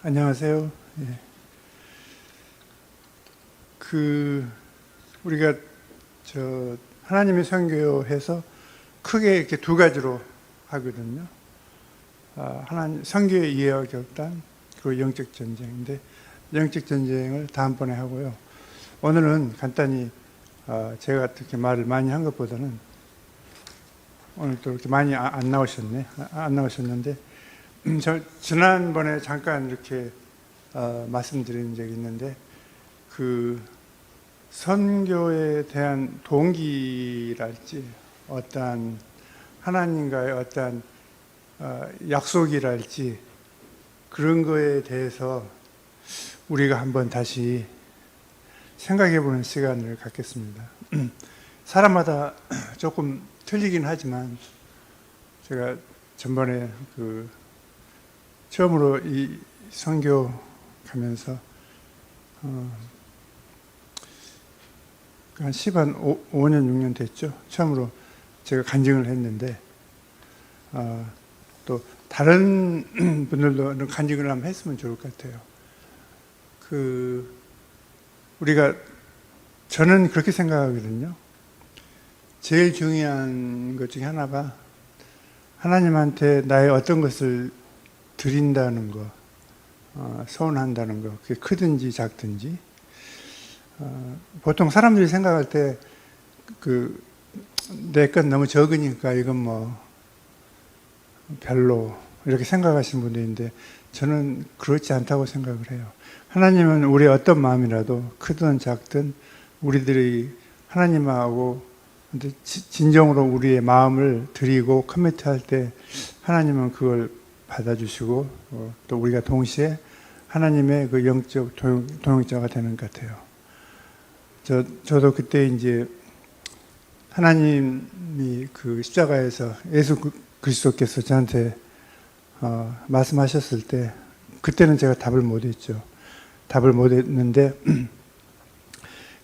안녕하세요. 예. 우리가 하나님의 선교해서 크게 이렇게 두 가지로 하거든요. 하나님 선교의 이해와 결단, 그리고 영적 전쟁인데, 영적 전쟁을 다음번에 하고요. 오늘은 간단히 제가 그렇게 말을 많이 한 것보다는 오늘 또 이렇게 많이 안 나오셨는데, 지난번에 잠깐 이렇게 말씀드린 적이 있는데, 선교에 대한 동기랄지, 어떠한 하나님과의 어떠한 약속이랄지, 그런 거에 대해서 우리가 한번 다시 생각해 보는 시간을 갖겠습니다. 사람마다 조금 틀리긴 하지만, 제가 전번에 처음으로 이 선교 가면서 한 5년, 6년 됐죠. 처음으로 제가 간증을 했는데, 또 다른 분들도 간증을 한번 했으면 좋을 것 같아요. 저는 그렇게 생각하거든요. 제일 중요한 것 중에 하나가 하나님한테 나의 어떤 것을 드린다는 거, 소원한다는 거, 그게 크든지 작든지. 보통 사람들이 생각할 때 내 것 너무 적으니까 이건 뭐 별로 이렇게 생각하시는 분도 있는데, 저는 그렇지 않다고 생각을 해요. 하나님은 우리의 어떤 마음이라도 크든 작든 우리들이 하나님하고 진정으로 우리의 마음을 드리고 커미트할 때 하나님은 그걸 받아주시고, 또 우리가 동시에 하나님의 그 영적 동역자가 되는 것 같아요. 저도 그때 이제 하나님이 십자가에서 예수 그리스도께서 저한테 말씀하셨을 때, 그때는 제가 답을 못했죠. 답을 못했는데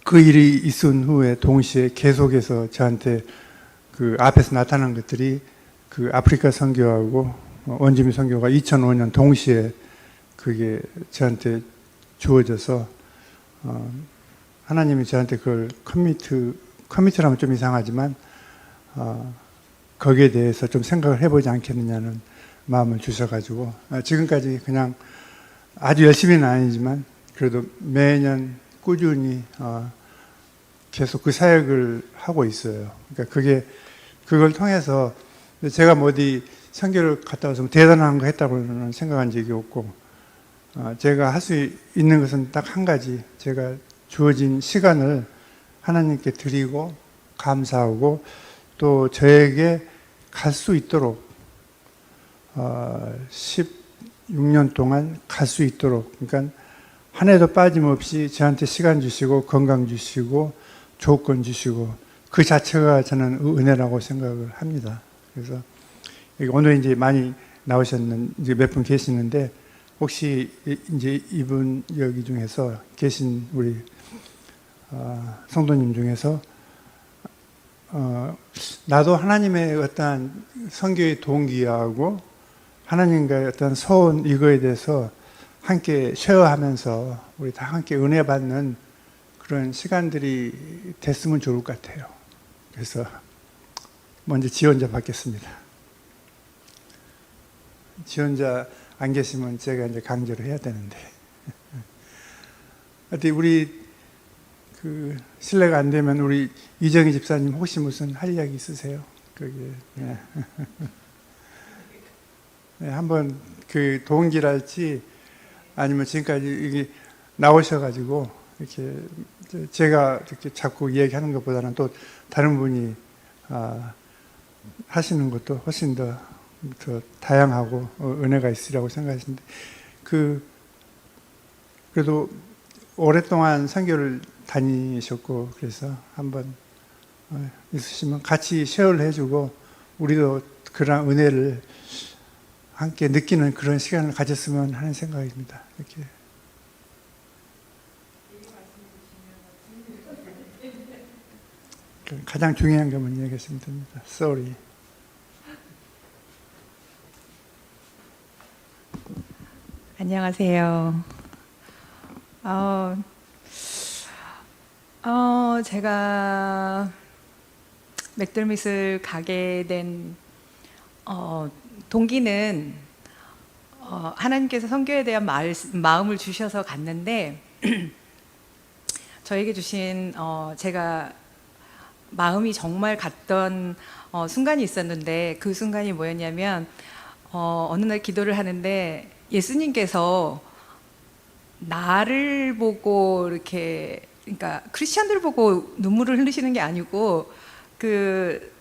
그 일이 있은 후에 동시에 계속해서 저한테 앞에서 나타난 것들이 아프리카 선교하고 원주민 선교가 2005년 동시에 그게 저한테 주어져서, 하나님이 저한테 그걸 커미트라면 좀 이상하지만 거기에 대해서 좀 생각을 해보지 않겠느냐는 마음을 주셔가지고, 지금까지 그냥 아주 열심히는 아니지만 그래도 매년 꾸준히 계속 그 사역을 하고 있어요. 그러니까 그걸 통해서 제가 어디 선교를 갔다 와서 대단한 거 했다고는 생각한 적이 없고, 제가 할 수 있는 것은 딱 한 가지, 제가 주어진 시간을 하나님께 드리고 감사하고, 또 저에게 갈 수 있도록 16년 동안 갈 수 있도록, 그러니까 한 해도 빠짐없이 저한테 시간 주시고 건강 주시고 조건 주시고, 그 자체가 저는 은혜라고 생각을 합니다. 그래서 오늘 이제 많이 나오셨는 이제 몇 분 계시는데, 혹시 이제 이분 여기 중에서 계신 우리 성도님 중에서 나도 하나님의 어떠한 선교의 동기하고 하나님과의 어떤 소원, 이거에 대해서 함께 쉐어하면서 우리 다 함께 은혜 받는 그런 시간들이 됐으면 좋을 것 같아요. 그래서 먼저 지원자 받겠습니다. 지원자 안 계시면 제가 이제 강제로 해야 되는데. 어디 우리 실례가 안 되면 우리 이정희 집사님 혹시 무슨 할 이야기 있으세요? 그게 네. 네, 한번 동기랄지 아니면 지금까지 이게 나오셔가지고 이렇게 제가 이렇게 자꾸 이야기하는 것보다는 또 다른 분이 하시는 것도 훨씬 더 다양하고 은혜가 있으리라고 생각하시는데, 그래도 오랫동안 선교를 다니셨고, 그래서 한번 있으시면 같이 쉐어를 해주고 우리도 그런 은혜를 함께 느끼는 그런 시간을 가졌으면 하는 생각입니다. 이렇게. 가장 중요한 것만 얘기하시면 됩니다. Sorry. 안녕하세요. 제가 맥돌밋을 가게 된 동기는 하나님께서 선교에 대한 마음을 주셔서 갔는데 저에게 주신 제가 마음이 정말 갔던 순간이 있었는데 그 순간이 뭐였냐면 어느 날 기도를 하는데 예수님께서 나를 보고 이렇게 그러니까 크리스천들 보고 눈물을 흘리시는 게 아니고 그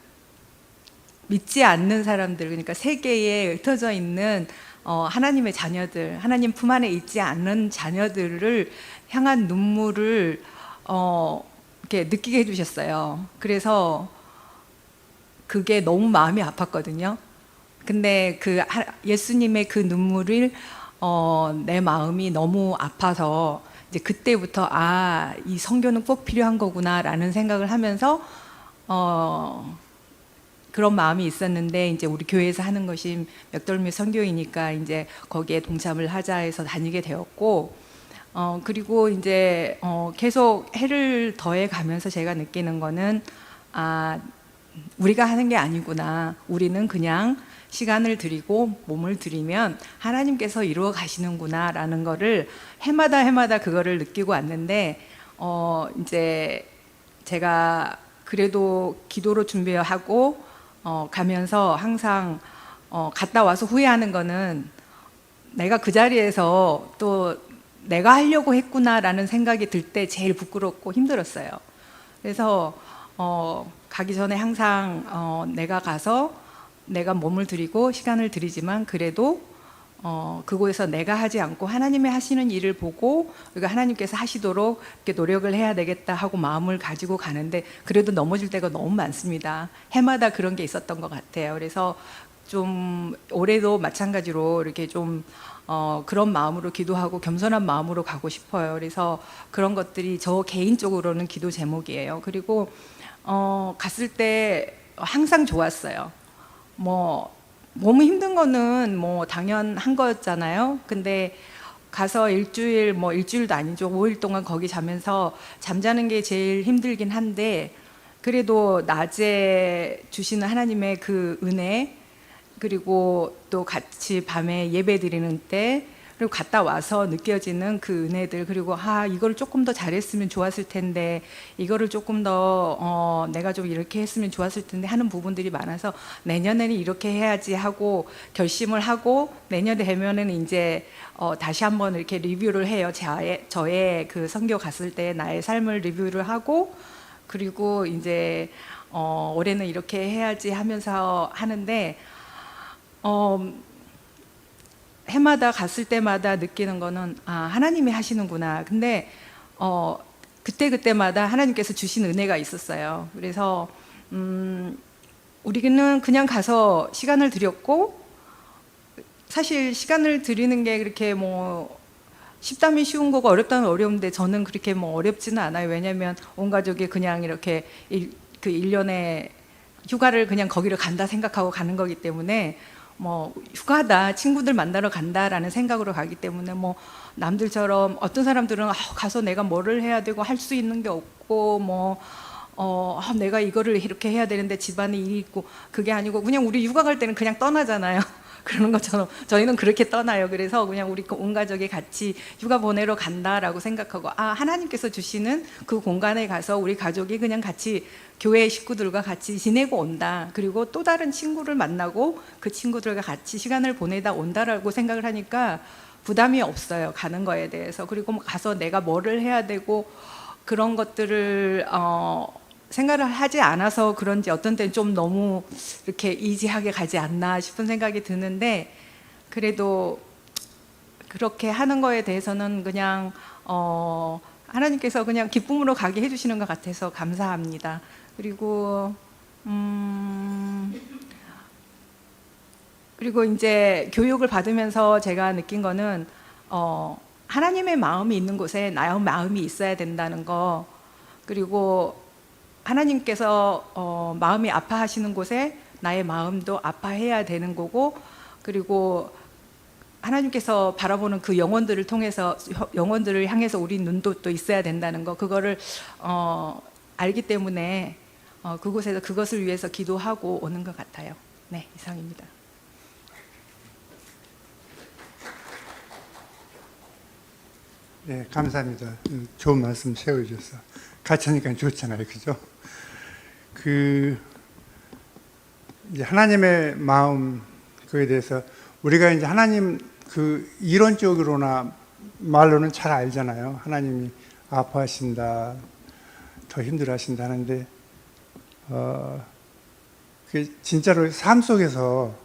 믿지 않는 사람들 그러니까 세계에 흩어져 있는 하나님의 자녀들 하나님 품 안에 있지 않는 자녀들을 향한 눈물을 이렇게 느끼게 해주셨어요. 그래서 그게 너무 마음이 아팠거든요. 근데 그 예수님의 그 눈물을 내 마음이 너무 아파서 이제 그때부터 이 선교는 꼭 필요한 거구나라는 생각을 하면서 그런 마음이 있었는데 이제 우리 교회에서 하는 것이 맥돌밋 선교이니까 이제 거기에 동참을 하자 해서 다니게 되었고 그리고 이제 계속 해를 더해 가면서 제가 느끼는 거는 우리가 하는 게 아니구나. 우리는 그냥 시간을 드리고 몸을 드리면 하나님께서 이루어 가시는구나 라는 거를 해마다 그거를 느끼고 왔는데 이제 제가 그래도 기도로 준비하고 가면서 항상 갔다 와서 후회하는 거는 내가 그 자리에서 또 내가 하려고 했구나라는 생각이 들 때 제일 부끄럽고 힘들었어요. 그래서 가기 전에 항상 내가 가서 내가 몸을 드리고 시간을 드리지만 그래도 그곳에서 내가 하지 않고 하나님이 하시는 일을 보고 우리가 하나님께서 하시도록 이렇게 노력을 해야 되겠다 하고 마음을 가지고 가는데 그래도 넘어질 때가 너무 많습니다. 해마다 그런 게 있었던 것 같아요. 그래서 좀 올해도 마찬가지로 이렇게 좀 그런 마음으로 기도하고 겸손한 마음으로 가고 싶어요. 그래서 그런 것들이 저 개인적으로는 기도 제목이에요. 그리고 갔을 때 항상 좋았어요. 뭐 너무 힘든 거는 뭐 당연한 거잖아요. 근데 가서 일주일도 아니죠. 5일 동안 거기 자면서 잠자는 게 제일 힘들긴 한데 그래도 낮에 주시는 하나님의 그 은혜 그리고 또 같이 밤에 예배 드리는 때 그리고 갔다 와서 느껴지는 그 은혜들 그리고 이걸 조금 더 잘했으면 좋았을 텐데 이거를 조금 더 내가 좀 이렇게 했으면 좋았을 텐데 하는 부분들이 많아서 내년에는 이렇게 해야지 하고 결심을 하고 내년에 되면은 이제 다시 한번 이렇게 리뷰를 해요. 저의 그 선교 갔을 때 나의 삶을 리뷰를 하고 그리고 이제 올해는 이렇게 해야지 하면서 하는데 해마다 갔을 때마다 느끼는 거는 하나님이 하시는구나. 근데 그때마다 하나님께서 주신 은혜가 있었어요. 그래서 우리는 그냥 가서 시간을 드렸고 사실 시간을 드리는 게 그렇게 뭐 쉽다면 쉬운 거고 어렵다면 어려운데 저는 그렇게 뭐 어렵지는 않아요. 왜냐하면 온 가족이 그냥 이렇게 그 1년에 휴가를 그냥 거기를 간다 생각하고 가는 거기 때문에 뭐 휴가다 친구들 만나러 간다라는 생각으로 가기 때문에 뭐 남들처럼 어떤 사람들은 가서 내가 뭐를 해야 되고 할 수 있는 게 없고 뭐 내가 이거를 이렇게 해야 되는데 집안에 일이 있고 그게 아니고 그냥 우리 휴가 갈 때는 그냥 떠나잖아요. 그러는 것처럼 저희는 그렇게 떠나요. 그래서 그냥 우리 온 가족이 같이 휴가 보내러 간다라고 생각하고 하나님께서 주시는 그 공간에 가서 우리 가족이 그냥 같이 교회 식구들과 같이 지내고 온다. 그리고 또 다른 친구를 만나고 그 친구들과 같이 시간을 보내다 온다라고 생각을 하니까 부담이 없어요. 가는 거에 대해서. 그리고 가서 내가 뭐를 해야 되고 그런 것들을 생각을 하지 않아서 그런지 어떤 때는 좀 너무 이렇게 이지하게 가지 않나 싶은 생각이 드는데 그래도 그렇게 하는 거에 대해서는 그냥 하나님께서 그냥 기쁨으로 가게 해주시는 것 같아서 감사합니다. 그리고 이제 교육을 받으면서 제가 느낀 거는 하나님의 마음이 있는 곳에 나의 마음이 있어야 된다는 거 그리고 하나님께서 마음이 아파하시는 곳에 나의 마음도 아파해야 되는 거고 그리고 하나님께서 바라보는 그 영혼들을 통해서 영혼들을 향해서 우리 눈도 또 있어야 된다는 거 그거를 알기 때문에 그곳에서 그것을 위해서 기도하고 오는 것 같아요. 네, 이상입니다. 네, 감사합니다. 좋은 말씀 세워주셔서 같이 하니까 좋잖아요, 그죠? 이제 하나님의 마음 그에 대해서 우리가 이제 하나님 이론적으로나 말로는 잘 알잖아요. 하나님이 아파하신다, 더 힘들어하신다 하는데 그 진짜로 삶 속에서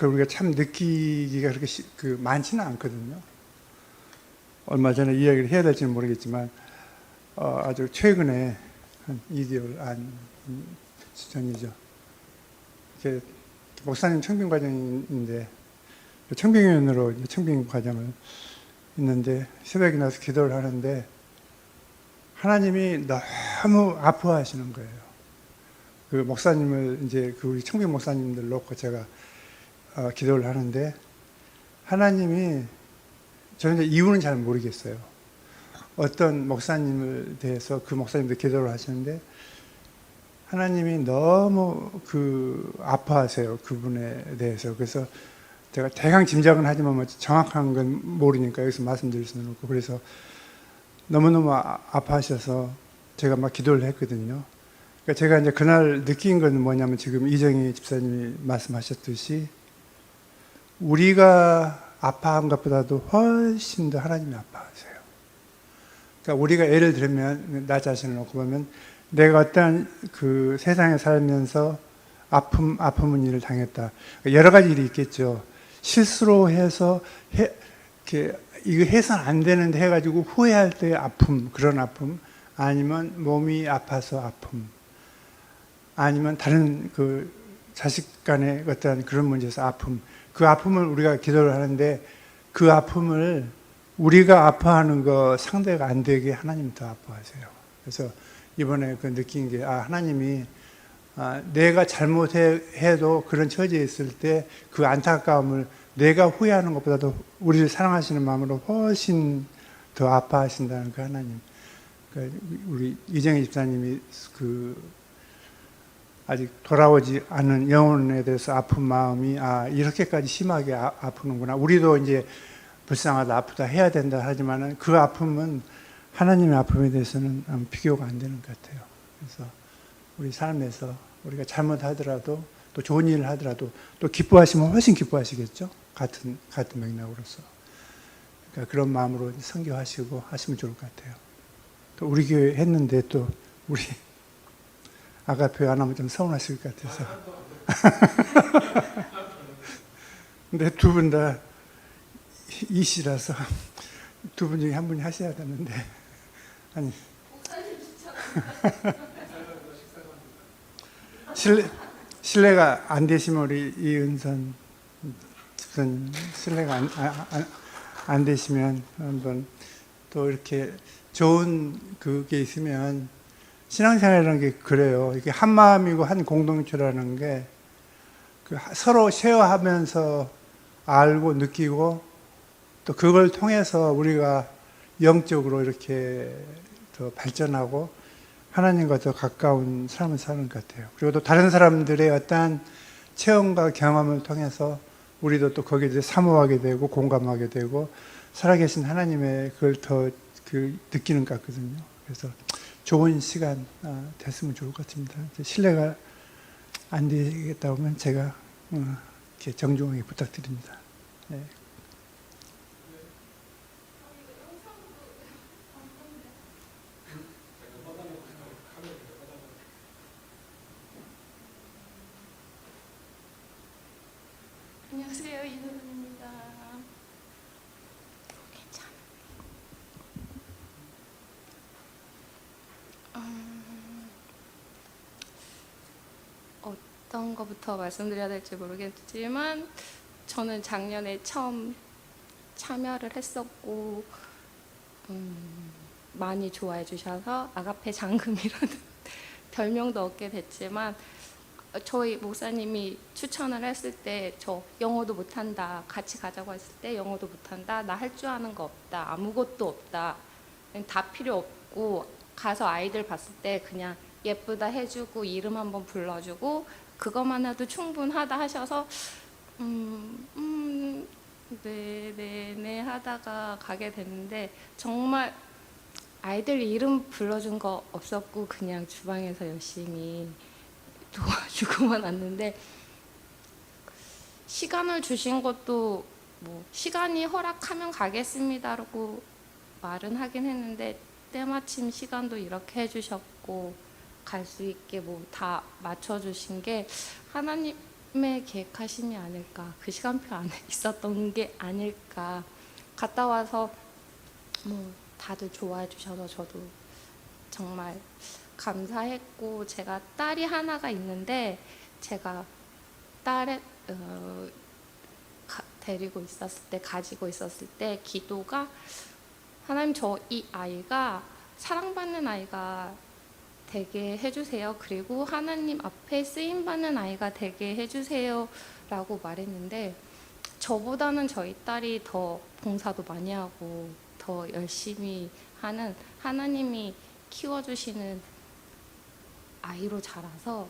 우리가 참 느끼기가 그렇게 많지는 않거든요. 얼마 전에 이야기를 해야 될지는 모르겠지만 아주 최근에 한 2개월 안 전이죠. 목사님 청빙 과정인데 청빙위원으로 청빙 과정을 있는데 새벽에 나서 기도를 하는데 하나님이 너무 아파하시는 거예요. 그 목사님을 이제 우리 청빙 목사님들 놓고 제가 기도를 하는데 하나님이 저는 이유는 잘 모르겠어요. 어떤 목사님을 대해서 그 목사님도 기도를 하시는데 하나님이 너무 아파하세요. 그분에 대해서. 그래서 제가 대강 짐작은 하지만 뭐 정확한 건 모르니까 여기서 말씀드릴 수는 없고 그래서 너무너무 아파하셔서 제가 막 기도를 했거든요. 그러니까 제가 이제 그날 느낀 건 뭐냐면 지금 이정희 집사님이 말씀하셨듯이 우리가 아파한 것보다도 훨씬 더 하나님이 아파하세요. 그러니까 우리가 예를 들면 나 자신을 놓고 보면 내가 어떤 세상에 살면서 아픔은 일을 당했다. 여러 가지 일이 있겠죠. 실수로 해서 이거 해서는 안 되는데 해가지고 후회할 때의 아픔, 그런 아픔, 아니면 몸이 아파서 아픔, 아니면 다른 자식 간의 어떤 그런 문제에서 아픔, 그 아픔을 우리가 기도를 하는데 그 아픔을 우리가 아파하는 거 상대가 안 되게 하나님이 더 아파하세요. 그래서 이번에 느낀 게 하나님이 내가 잘못해도 그런 처지에 있을 때 그 안타까움을 내가 후회하는 것보다도 우리를 사랑하시는 마음으로 훨씬 더 아파하신다는 그 하나님. 그러니까 우리 이정희 집사님이 아직 돌아오지 않은 영혼에 대해서 아픈 마음이 이렇게까지 심하게 아프는구나. 우리도 이제 불쌍하다, 아프다 해야 된다 하지만은 그 아픔은 하나님의 아픔에 대해서는 비교가 안 되는 것 같아요. 그래서 우리 삶에서 우리가 잘못하더라도 또 좋은 일을 하더라도 또 기뻐하시면 훨씬 기뻐하시겠죠. 같은 맥락으로서. 그러니까 그런 마음으로 선교하시고 하시면 좋을 것 같아요. 또 우리 교회 했는데 또 우리 아가페 안 하면 좀 서운하실 것 같아서. 근데 두 분 다 이시라서 두 분 중에 한 분이 하셔야 되는데 아니 신뢰가 안 되시면 우리 이은선 집사님 신뢰가 안 되시면 한번 또 이렇게 좋은 그게 있으면 신앙생활이라는 게 그래요. 이게 한 마음이고 한 공동체라는 게 서로 쉐어하면서 알고 느끼고 또 그걸 통해서 우리가 영적으로 이렇게 더 발전하고 하나님과 더 가까운 삶을 사는 것 같아요. 그리고 또 다른 사람들의 어떠한 체험과 경험을 통해서 우리도 또 거기에 대해 사모하게 되고 공감하게 되고 살아계신 하나님의 그걸 더 느끼는 것 같거든요. 그래서 좋은 시간 됐으면 좋을 것 같습니다. 신뢰가 안 되겠다 하면 제가 이렇게 정중하게 부탁드립니다. 네. 안녕하세요, 이노은입니다. 괜찮아. 어떤 것부터 말씀드려야 될지 모르겠지만 저는 작년에 처음 참여를 했었고 많이 좋아해 주셔서 아가페 장금이라는 별명도 얻게 됐지만 저희 목사님이 추천을 했을 때 저 영어도 못한다, 같이 가자고 했을 때 영어도 못한다, 나 할 줄 아는 거 없다, 아무것도 없다, 다 필요 없고 가서 아이들 봤을 때 그냥 예쁘다 해주고 이름 한번 불러주고 그것만 해도 충분하다 하셔서 네 하다가 가게 됐는데 정말 아이들 이름 불러준 거 없었고 그냥 주방에서 열심히 도와주고만 왔는데 시간을 주신 것도 뭐 시간이 허락하면 가겠습니다라고 말은 하긴 했는데 때마침 시간도 이렇게 해주셨고 갈 수 있게 뭐 다 맞춰주신 게 하나님의 계획하심이 아닐까, 그 시간표 안에 있었던 게 아닐까. 갔다 와서 뭐 다들 좋아해 주셔서 저도 정말 감사했고, 제가 딸이 하나가 있는데 제가 딸을 데리고 있었을 때, 가지고 있었을 때 기도가 하나님 저 이 아이가 사랑받는 아이가 되게 해주세요. 그리고 하나님 앞에 쓰임받는 아이가 되게 해주세요 라고 말했는데 저보다는 저희 딸이 더 봉사도 많이 하고 더 열심히 하는 하나님이 키워주시는 아이로 자라서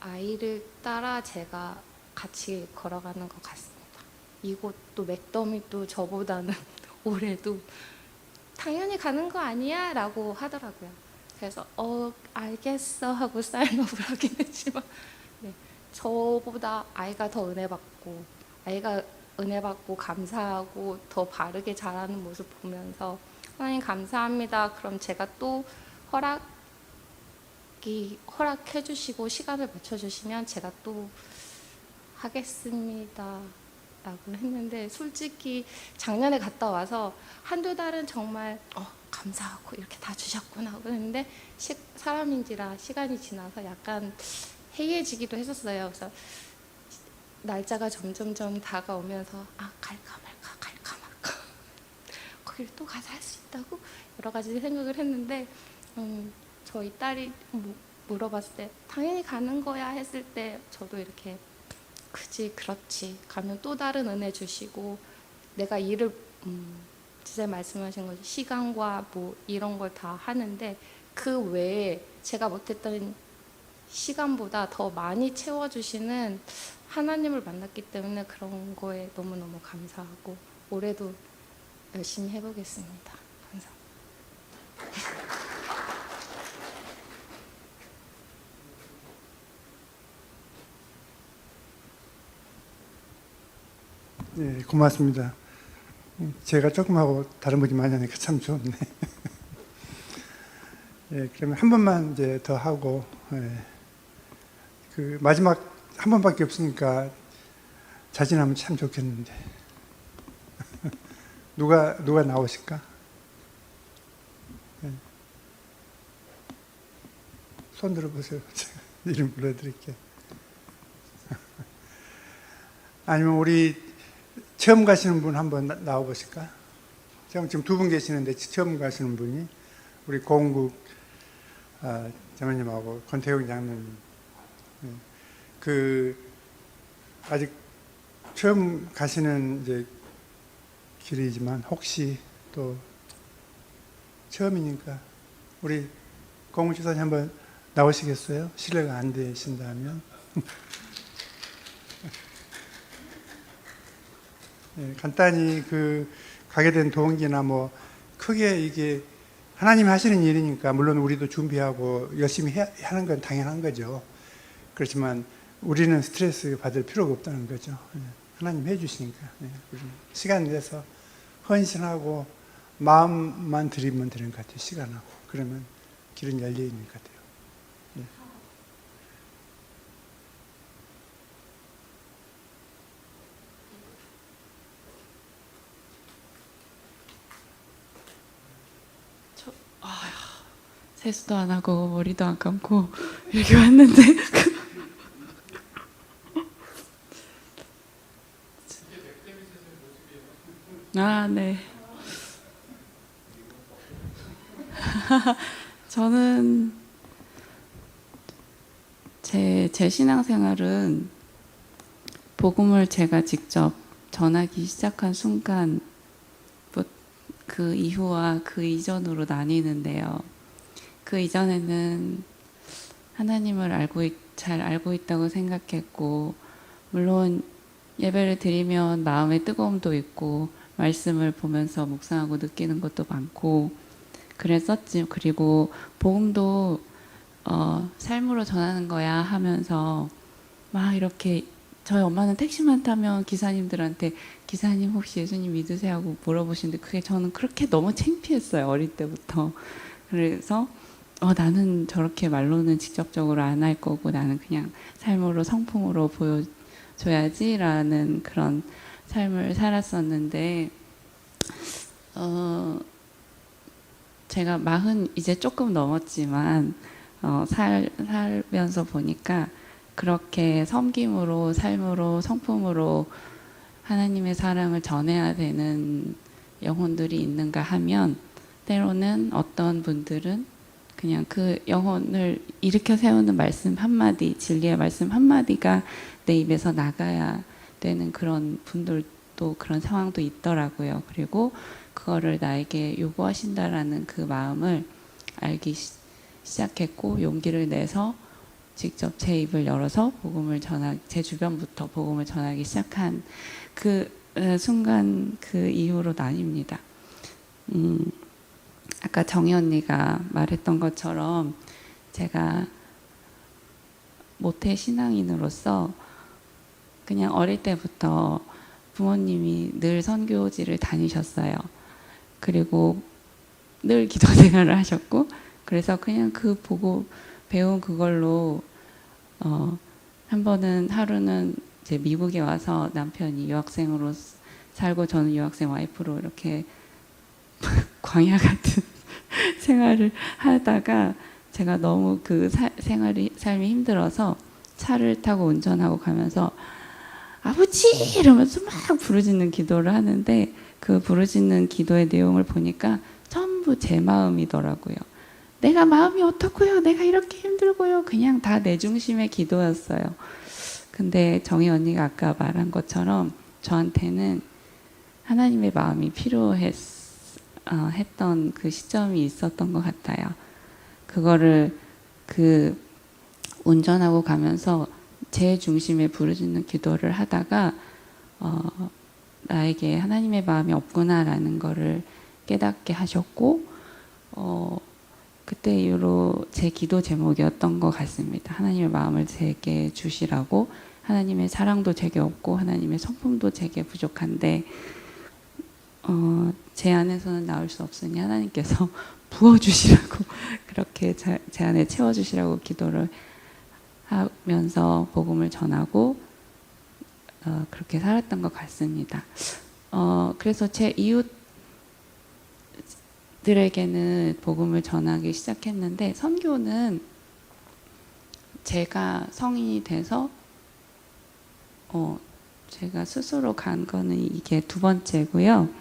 아이를 따라 제가 같이 걸어가는 것 같습니다. 이곳도 맥더미도 저보다는 올해도 당연히 가는 거 아니야? 라고 하더라고요. 그래서 알겠어 하고 사인업을 하긴 했지만 네, 저보다 아이가 더 은혜 받고 아이가 은혜 받고 감사하고 더 바르게 자라는 모습 보면서 하나님 감사합니다. 그럼 제가 또 허락해 주시고 시간을 맞춰 주시면 제가 또 하겠습니다 라고 했는데 솔직히 작년에 갔다 와서 한두 달은 정말 감사하고 이렇게 다 주셨구나 그랬는데 사람인지라 시간이 지나서 약간 해이해지기도 했었어요. 그래서 날짜가 점점점 다가오면서 갈까 말까 거기를 또 가서 할 수 있다고 여러 가지 생각을 했는데 저희 딸이 물어봤을 때 당연히 가는 거야 했을 때 저도 이렇게 그지 그렇지 가면 또 다른 은혜 주시고 내가 일을 진짜 말씀하신 것이 시간과 뭐 이런 걸 다 하는데 그 외에 제가 못했던 시간보다 더 많이 채워주시는 하나님을 만났기 때문에 그런 거에 너무너무 감사하고 올해도 열심히 해보겠습니다. 감사합니다. 네, 고맙습니다. 제가 조금 하고 다른 분이 많이 하니까 참 좋네. 예, 그러면 한 번만 이제 더 하고, 그 마지막 한 번밖에 없으니까 자진하면 참 좋겠는데. 누가 나오실까? 예. 손 들어보세요. 제가 이름 불러드릴게요. 아니면 우리 처음 가시는 분 한번 나와 보실까? 지금 두 분 계시는데 처음 가시는 분이 우리 고은국 장로님하고 권태용 장로님. 그 아직 처음 가시는 이제 길이지만 혹시 또 처음이니까 우리 고은국 지사님 한번 나오시겠어요? 실례가 안 되신다면. 예, 간단히 그 가게 된 동기나 뭐 크게 이게 하나님이 하시는 일이니까 물론 우리도 준비하고 열심히 하는 건 당연한 거죠. 그렇지만 우리는 스트레스 받을 필요가 없다는 거죠. 예, 하나님 해주시니까 우리는 시간 내서 헌신하고 마음만 드리면 되는 것 같아요. 시간하고 그러면 길은 열려 있는 것 같아요. 예. 세수도 안 하고 머리도 안 감고 이렇게 왔는데 네. 제 신앙생활은 복음을 제가 직접 전하기 시작한 순간 그 이후와 그 이전으로 나뉘는데요. 그 이전에는 하나님을 잘 알고 있다고 생각했고, 물론 예배를 드리면 마음의 뜨거움도 있고 말씀을 보면서 묵상하고 느끼는 것도 많고 그랬었지. 그리고 복음도 삶으로 전하는 거야 하면서 막 이렇게, 저희 엄마는 택시만 타면 기사님들한테 기사님 혹시 예수님 믿으세요 하고 물어보시는데 그게 저는 그렇게 너무 창피했어요, 어릴 때부터. 그래서 나는 저렇게 말로는 직접적으로 안 할 거고 나는 그냥 삶으로 성품으로 보여줘야지라는 그런 삶을 살았었는데, 제가 40 이제 조금 넘었지만 살면서 보니까 그렇게 섬김으로, 삶으로, 성품으로 하나님의 사랑을 전해야 되는 영혼들이 있는가 하면, 때로는 어떤 분들은 그냥 그 영혼을 일으켜 세우는 말씀 한마디, 진리의 말씀 한마디가 내 입에서 나가야 되는 그런 분들도, 그런 상황도 있더라고요. 그리고 그거를 나에게 요구하신다라는 그 마음을 알기 시작했고, 용기를 내서 직접 제 입을 열어서 제 주변부터 복음을 전하기 시작한 그 순간, 그 이후로 나뉩니다. 아까 정희 언니가 말했던 것처럼 제가 모태 신앙인으로서 그냥 어릴 때부터 부모님이 늘 선교지를 다니셨어요. 그리고 늘 기도 생활을 하셨고, 그래서 그냥 그 보고 배운 그걸로 한 번은 하루는 이제 미국에 와서 남편이 유학생으로 살고 저는 유학생 와이프로 이렇게 광야 같은 생활을 하다가 제가 너무 그 삶이 힘들어서 차를 타고 운전하고 가면서 아버지 이러면서 막 부르짖는 기도를 하는데, 그 부르짖는 기도의 내용을 보니까 전부 제 마음이더라고요. 내가 마음이 어떻고요? 내가 이렇게 힘들고요? 그냥 다 내 중심의 기도였어요. 근데 정희 언니가 아까 말한 것처럼 저한테는 하나님의 마음이 했던 그 시점이 있었던 것 같아요. 그거를 운전하고 가면서 제 중심에 부르짖는 기도를 하다가 나에게 하나님의 마음이 없구나라는 거를 깨닫게 하셨고, 그때 이후로 제 기도 제목이었던 것 같습니다. 하나님의 마음을 제게 주시라고. 하나님의 사랑도 제게 없고 하나님의 성품도 제게 부족한데 제 안에서는 나올 수 없으니 하나님께서 부어주시라고, 그렇게 제 안에 채워주시라고 기도를 하면서 복음을 전하고 그렇게 살았던 것 같습니다. 그래서 제 이웃들에게는 복음을 전하기 시작했는데, 선교는 제가 성인이 돼서 제가 스스로 간 거는 이게 2번째고요.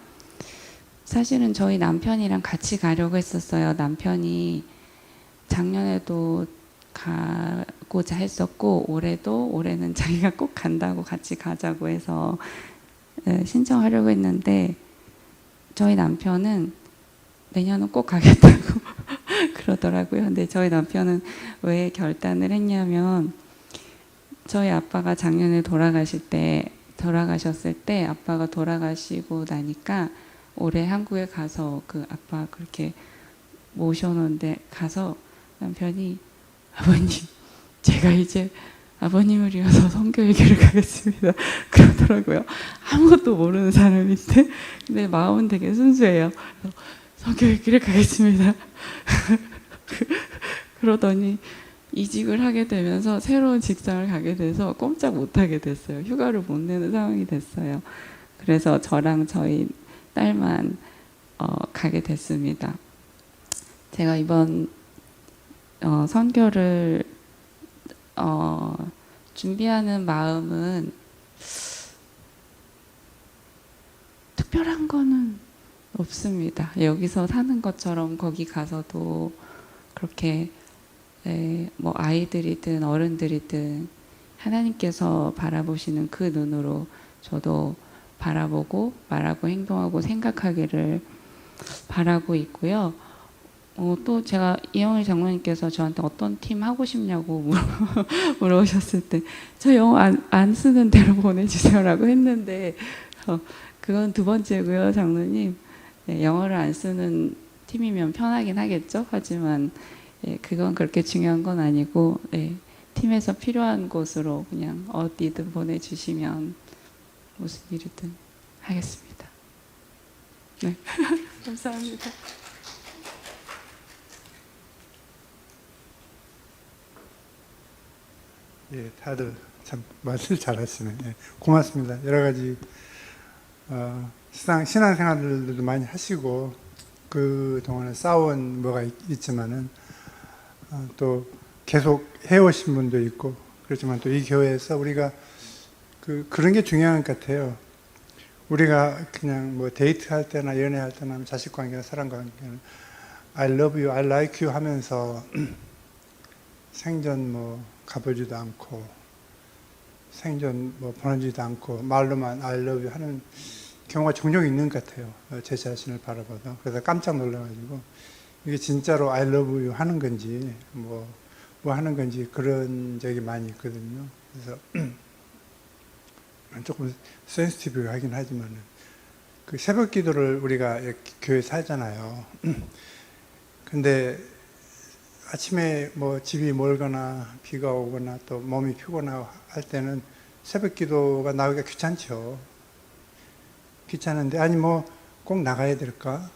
사실은 저희 남편이랑 같이 가려고 했었어요. 남편이 작년에도 가고자 했었고, 올해는 자기가 꼭 간다고 같이 가자고 해서 신청하려고 했는데, 저희 남편은 내년은 꼭 가겠다고 그러더라고요. 근데 저희 남편은 왜 결단을 했냐면, 저희 아빠가 작년에 돌아가셨을 때 아빠가 돌아가시고 나니까 올해 한국에 가서 그 아빠 그렇게 모셔놓은데 가서 남편이 아버님, 제가 이제 아버님을 이어서 선교회계를 가겠습니다 그러더라고요. 아무것도 모르는 사람인데 근데 마음은 되게 순수해요. 선교회계를 가겠습니다 그러더니 이직을 하게 되면서 새로운 직장을 가게 돼서 꼼짝 못하게 됐어요. 휴가를 못 내는 상황이 됐어요. 그래서 저랑 저희 딸만 가게 됐습니다. 제가 이번 선교를 준비하는 마음은 특별한 거는 없습니다. 여기서 사는 것처럼 거기 가서도 그렇게 네, 뭐 아이들이든 어른들이든 하나님께서 바라보시는 그 눈으로 저도 바라보고 말하고 행동하고 생각하기를 바라고 있고요. 또 제가 이영일 장로님께서 저한테 어떤 팀 하고 싶냐고 물어보셨을 때 저 영어 안 쓰는 대로 보내주세요라고 했는데 그건 두 번째고요, 장로님. 네, 영어를 안 쓰는 팀이면 편하긴 하겠죠. 하지만 그건 그렇게 중요한 건 아니고 팀에서 필요한 곳으로 그냥 어디든 보내주시면 무슨 일이든 하겠습니다. 네, 감사합니다. 예, 다들 참 말을 잘하시네. 예, 고맙습니다. 여러 가지 신앙생활들도 많이 하시고 그 동안에 싸운 뭐가 있지만은 또 계속 해오신 분도 있고 그렇지만 또 이 교회에서 우리가 그런 게 중요한 것 같아요. 우리가 그냥 뭐 데이트할 때나 연애할 때나 자식 관계나 사람 관계는 I love you, I like you 하면서 생전 뭐 가보지도 않고 생전 뭐 보내지도 않고 말로만 I love you 하는 경우가 종종 있는 것 같아요. 제 자신을 바라봐도. 그래서 깜짝 놀라가지고 이게 진짜로 I love you 하는 건지 뭐 하는 건지 그런 적이 많이 있거든요. 그래서 조금 센시티브 하긴 하지만은 그 새벽 기도를 우리가 교회에서 하잖아요. 근데 아침에 뭐 집이 멀거나 비가 오거나 또 몸이 피곤하고 할 때는 새벽 기도가 나오기가 귀찮죠. 귀찮은데 아니 뭐 꼭 나가야 될까?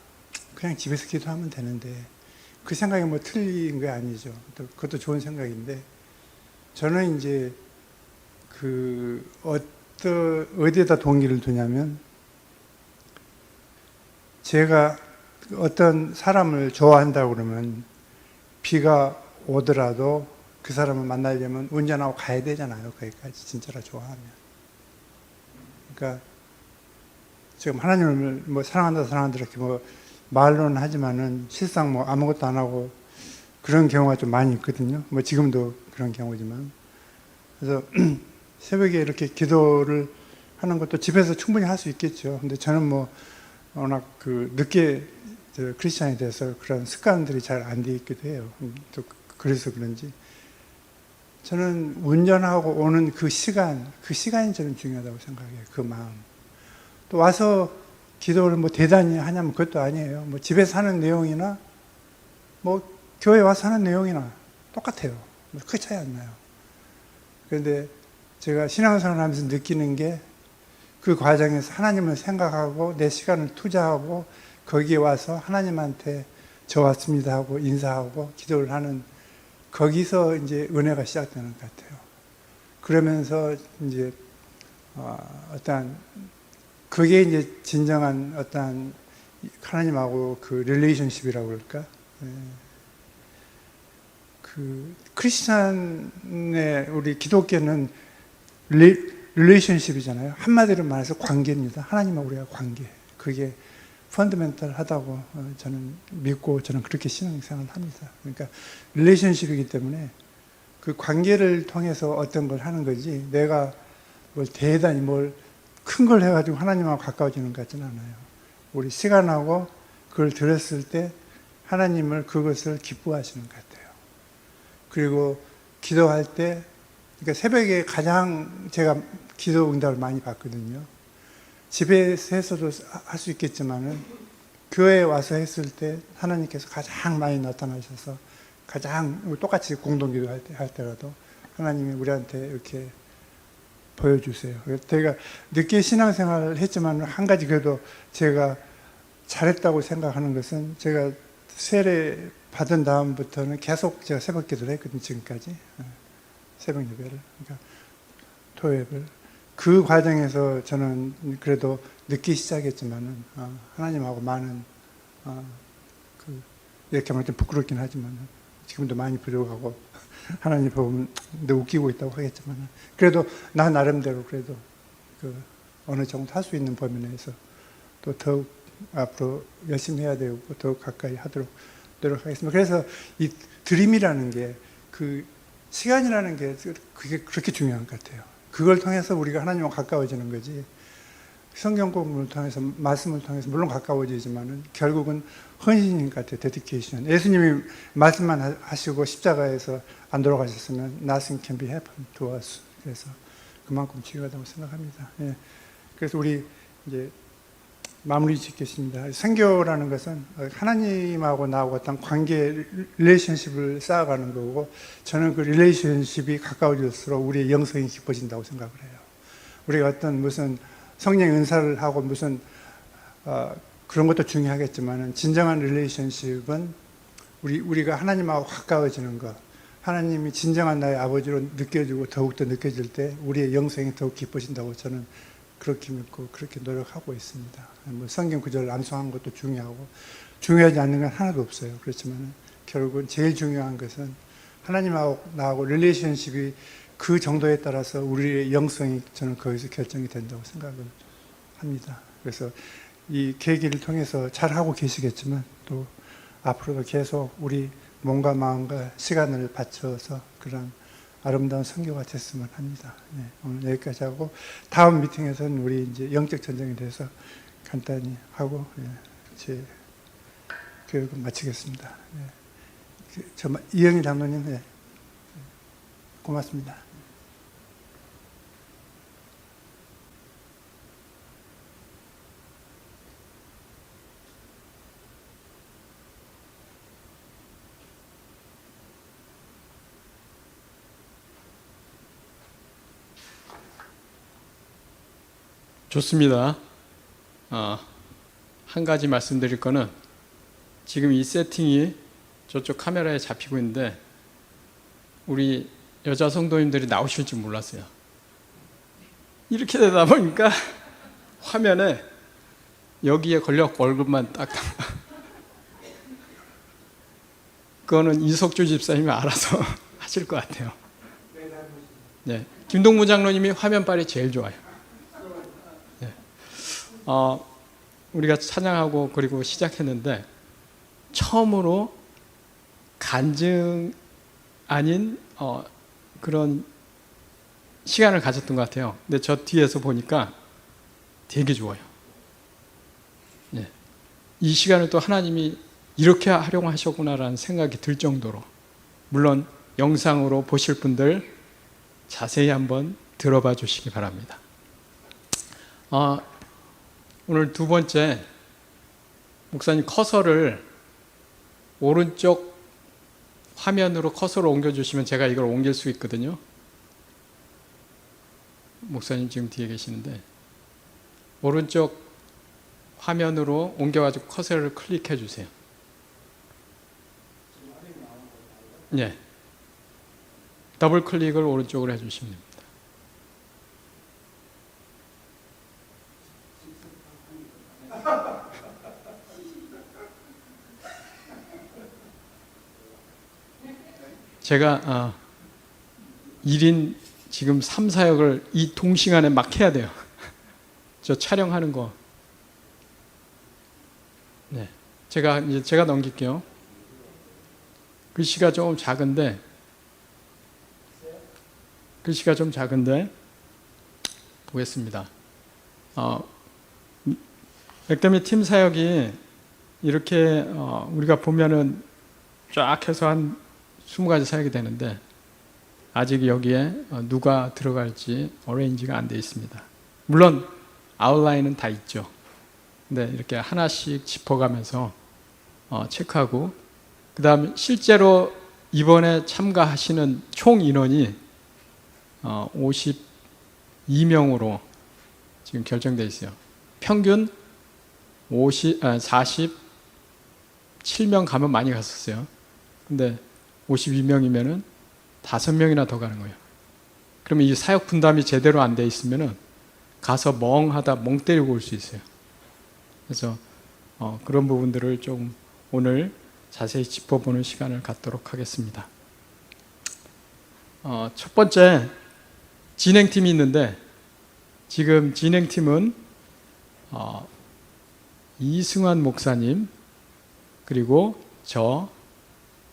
그냥 집에서 기도하면 되는데 그 생각이 뭐 틀린 게 아니죠. 그것도 좋은 생각인데 저는 이제 어디에다 동기를 두냐면 제가 어떤 사람을 좋아한다고 그러면 비가 오더라도 그 사람을 만나려면 운전하고 가야 되잖아요. 거기까지 진짜로 좋아하면. 그러니까 지금 하나님을 뭐 사랑한다 이렇게 뭐 말로는 하지만은 실상 뭐 아무것도 안 하고 그런 경우가 좀 많이 있거든요. 뭐 지금도 그런 경우지만. 그래서 새벽에 이렇게 기도를 하는 것도 집에서 충분히 할 수 있겠죠. 근데 저는 뭐 워낙 늦게 크리스찬이 돼서 그런 습관들이 잘 안 돼 있기도 해요. 또 그래서 그런지 저는 운전하고 오는 그 시간이 저는 중요하다고 생각해요. 그 마음. 또 와서 기도를 뭐 대단히 하냐면 그것도 아니에요. 뭐 집에서 하는 내용이나 뭐 교회 와서 하는 내용이나 똑같아요. 뭐 크게 차이 안 나요. 그런데 제가 신앙생활 하면서 느끼는 게 그 과정에서 하나님을 생각하고 내 시간을 투자하고 거기에 와서 하나님한테 저 왔습니다 하고 인사하고 기도를 하는 거기서 이제 은혜가 시작되는 것 같아요. 그러면서 이제 어떠한 그게 이제 진정한 어떠한 하나님하고 그 릴레이션십이라고 그럴까? 그 크리스찬의 우리 기독교는 릴레이션십이잖아요. 한마디로 말해서 관계입니다. 하나님하고 우리가 관계. 그게 펀더멘털하다고 저는 믿고 저는 그렇게 신앙생활을 합니다. 그러니까 릴레이션십이기 때문에 그 관계를 통해서 어떤 걸 하는 거지 내가 뭘 대단히 뭘 큰 걸 해가지고 하나님하고 가까워지는 것 같지는 않아요. 우리 시간하고 그걸 들었을 때 하나님을 그것을 기뻐하시는 것 같아요. 그리고 기도할 때 그러니까 새벽에 가장 제가 기도 응답을 많이 받거든요. 집에서 해서도 할 수 있겠지만은 교회에 와서 했을 때 하나님께서 가장 많이 나타나셔서 가장 똑같이 공동기도 할 때라도 하나님이 우리한테 이렇게 보여주세요. 제가 늦게 신앙생활을 했지만 한 가지 그래도 제가 잘했다고 생각하는 것은 제가 세례 받은 다음부터는 계속 제가 새벽 기도를 했거든요. 지금까지 새벽 예배를 그러니까 토요예배를 그 과정에서 저는 그래도 늦게 시작했지만은 하나님하고 많은 이렇게 말하면 좀 부끄럽긴 하지만 지금도 많이 부족하고 하나님 보면 너 웃기고 있다고 하겠지만 그래도 나 나름대로 그래도 어느 정도 할 수 있는 범위 내에서 또 더욱 앞으로 열심히 해야 되고 더욱 가까이 하도록 노력하겠습니다. 그래서 이 드림이라는 게 그 시간이라는 게 그게 그렇게 중요한 것 같아요. 그걸 통해서 우리가 하나님과 가까워지는 거지. 성경 공부를 통해서, 말씀을 통해서 물론 가까워지지만은 결국은 헌신인 것 같아요. 데디케이션. 예수님이 말씀만 하시고 십자가에서 안 돌아가셨으면 nothing can be happen to us. 그래서 그만큼 중요하다고 생각합니다. 예. 그래서 우리 이제 마무리 짓겠습니다. 선교라는 것은 하나님하고 나하고 어떤 관계, 릴레이션십을 쌓아가는 거고, 저는 그 릴레이션십이 가까워질수록 우리의 영성이 깊어진다고 생각을 해요. 우리가 어떤 무슨 성령의 은사를 하고 무슨 그런 것도 중요하겠지만은, 진정한 릴레이션십은 우리가 하나님하고 가까워지는 것, 하나님이 진정한 나의 아버지로 느껴지고 더욱더 느껴질 때 우리의 영성이 더욱 깊어진다고 저는 그렇게 믿고 그렇게 노력하고 있습니다. 뭐 성경 구절을 암송하는 것도 중요하고, 중요하지 않는 건 하나도 없어요. 그렇지만 결국은 제일 중요한 것은 하나님하고 나하고 릴레이션십이 그 정도에 따라서 우리의 영성이 저는 거기서 결정이 된다고 생각을 합니다. 그래서 이 계기를 통해서 잘하고 계시겠지만 또 앞으로도 계속 우리 몸과 마음과 시간을 바쳐서 그런 아름다운 선교가 됐으면 합니다. 네, 오늘 여기까지 하고 다음 미팅에서는 우리 이제 영적 전쟁에 대해서 간단히 하고 제 교육을 마치겠습니다. 이영희 장로님, 고맙습니다. 좋습니다. 한 가지 말씀드릴 거는, 지금 이 세팅이 저쪽 카메라에 잡히고 있는데 우리 여자 성도님들이 나오실 줄 몰랐어요. 이렇게 되다 보니까 화면에 여기에 걸려갖고 얼굴만 딱 그거는 이석주 집사님이 알아서 하실 것 같아요. 네, 김동무 장로님이 화면빨이 제일 좋아요. 우리가 찬양하고 그리고 시작했는데 처음으로 간증 아닌 그런 시간을 가졌던 것 같아요. 근데 저 뒤에서 보니까 되게 좋아요. 네. 이 시간을 또 하나님이 이렇게 활용하셨구나라는 생각이 들 정도로, 물론 영상으로 보실 분들 자세히 한번 들어봐 주시기 바랍니다. 오늘 두 번째, 목사님 커서를 오른쪽 화면으로 커서를 옮겨주시면 제가 이걸 옮길 수 있거든요. 목사님 지금 뒤에 계시는데 오른쪽 화면으로 옮겨가지고 커서를 클릭해 주세요. 네. 더블 클릭을 오른쪽으로 해주시면 됩니다. 제가 1인 지금 3, 4역을 이 동시간에 막 해야 돼요. 저 촬영하는 거. 네. 제가 넘길게요. 글씨가 좀 작은데 보겠습니다. 맥더미 팀 사역이 이렇게 우리가 보면은 쫙 해서 한 20가지 사역이 되는데 아직 여기에 누가 들어갈지 어레인지가 안 되어 있습니다. 물론 아웃라인은 다 있죠. 근데 이렇게 하나씩 짚어가면서 체크하고, 그 다음에 실제로 이번에 참가하시는 총 인원이 52명으로 지금 결정되어 있어요. 평균 47명 가면 많이 갔었어요. 근데 52명이면은 5명이나 더 가는 거예요. 그러면 이 사역 분담이 제대로 안 돼 있으면은 가서 멍하다 멍 때리고 올 수 있어요. 그래서 그런 부분들을 좀 오늘 자세히 짚어보는 시간을 갖도록 하겠습니다. 첫 번째, 진행팀이 있는데 지금 진행팀은 이승환 목사님, 그리고 저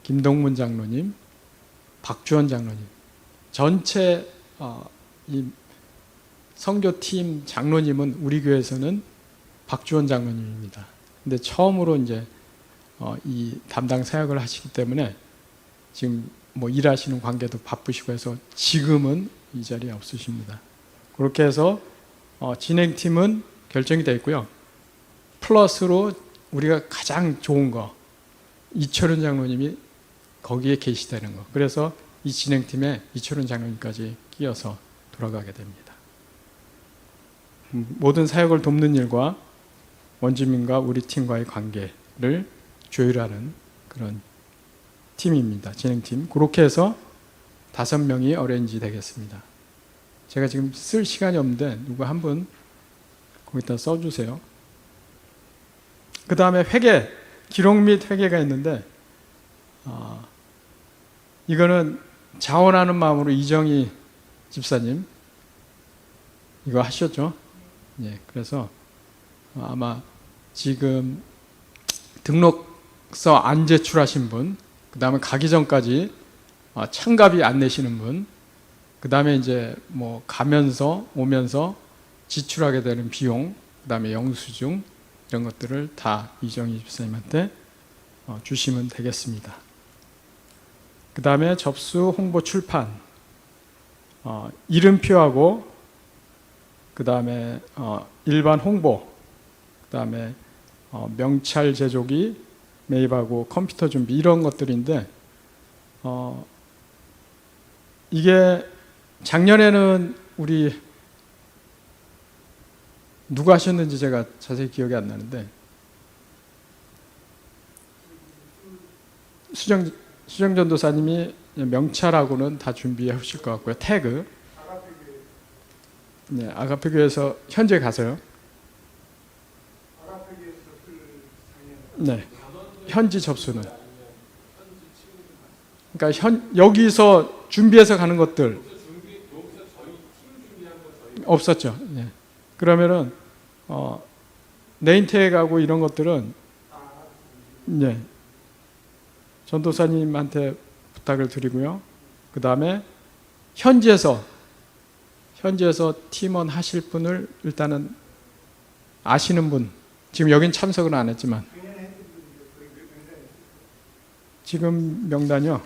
김동문 장로님, 박주원 장로님. 전체 이 선교팀 장로님은 우리 교회에서는 박주원 장로님입니다. 근데 처음으로 이제 이 담당 사역을 하시기 때문에 지금 뭐 일하시는 관계도 바쁘시고 해서 지금은 이 자리에 없으십니다. 그렇게 해서 진행팀은 결정이 되어 있고요. 플러스로 우리가 가장 좋은 거 이철훈 장로님이 거기에 계시다는 거. 그래서 이 진행팀에 이철훈 장로님까지 끼어서 돌아가게 됩니다. 모든 사역을 돕는 일과 원주민과 우리 팀과의 관계를 조율하는 그런 팀입니다. 진행팀. 그렇게 해서 5명이 어레인지 되겠습니다. 제가 지금 쓸 시간이 없는데 누가 한 분 거기다 써주세요. 그 다음에 회계, 기록 및 회계가 있는데 이거는 자원하는 마음으로 이정희 집사님 이거 하셨죠? 예, 그래서 아마 지금 등록서 안 제출하신 분, 그 다음에 가기 전까지 참가비 안 내시는 분, 그 다음에 이제 뭐 가면서 오면서 지출하게 되는 비용, 그 다음에 영수증 이런 것들을 다 이정희 집사님한테 주시면 되겠습니다. 그 다음에 접수, 홍보, 출판, 이름표하고 그 다음에 일반 홍보, 그 다음에 명찰 제조기, 매입하고 컴퓨터 준비 이런 것들인데 이게 작년에는 우리 누가 하셨는지 제가 자세히 기억이 안 나는데 수정 전도사님이 명찰하고는 다 준비해 오실 것 같고요. 태그. 네, 아가페 교회에서 현재 가서요. 네, 현지 접수는. 그러니까 여기서 준비해서 가는 것들 없었죠. 네. 그러면은 네임택하고 이런 것들은 네, 전도사님한테 부탁을 드리고요. 그 다음에 현지에서 팀원 하실 분을 일단은 아시는 분, 지금 여긴 참석은 안 했지만 지금 명단이요.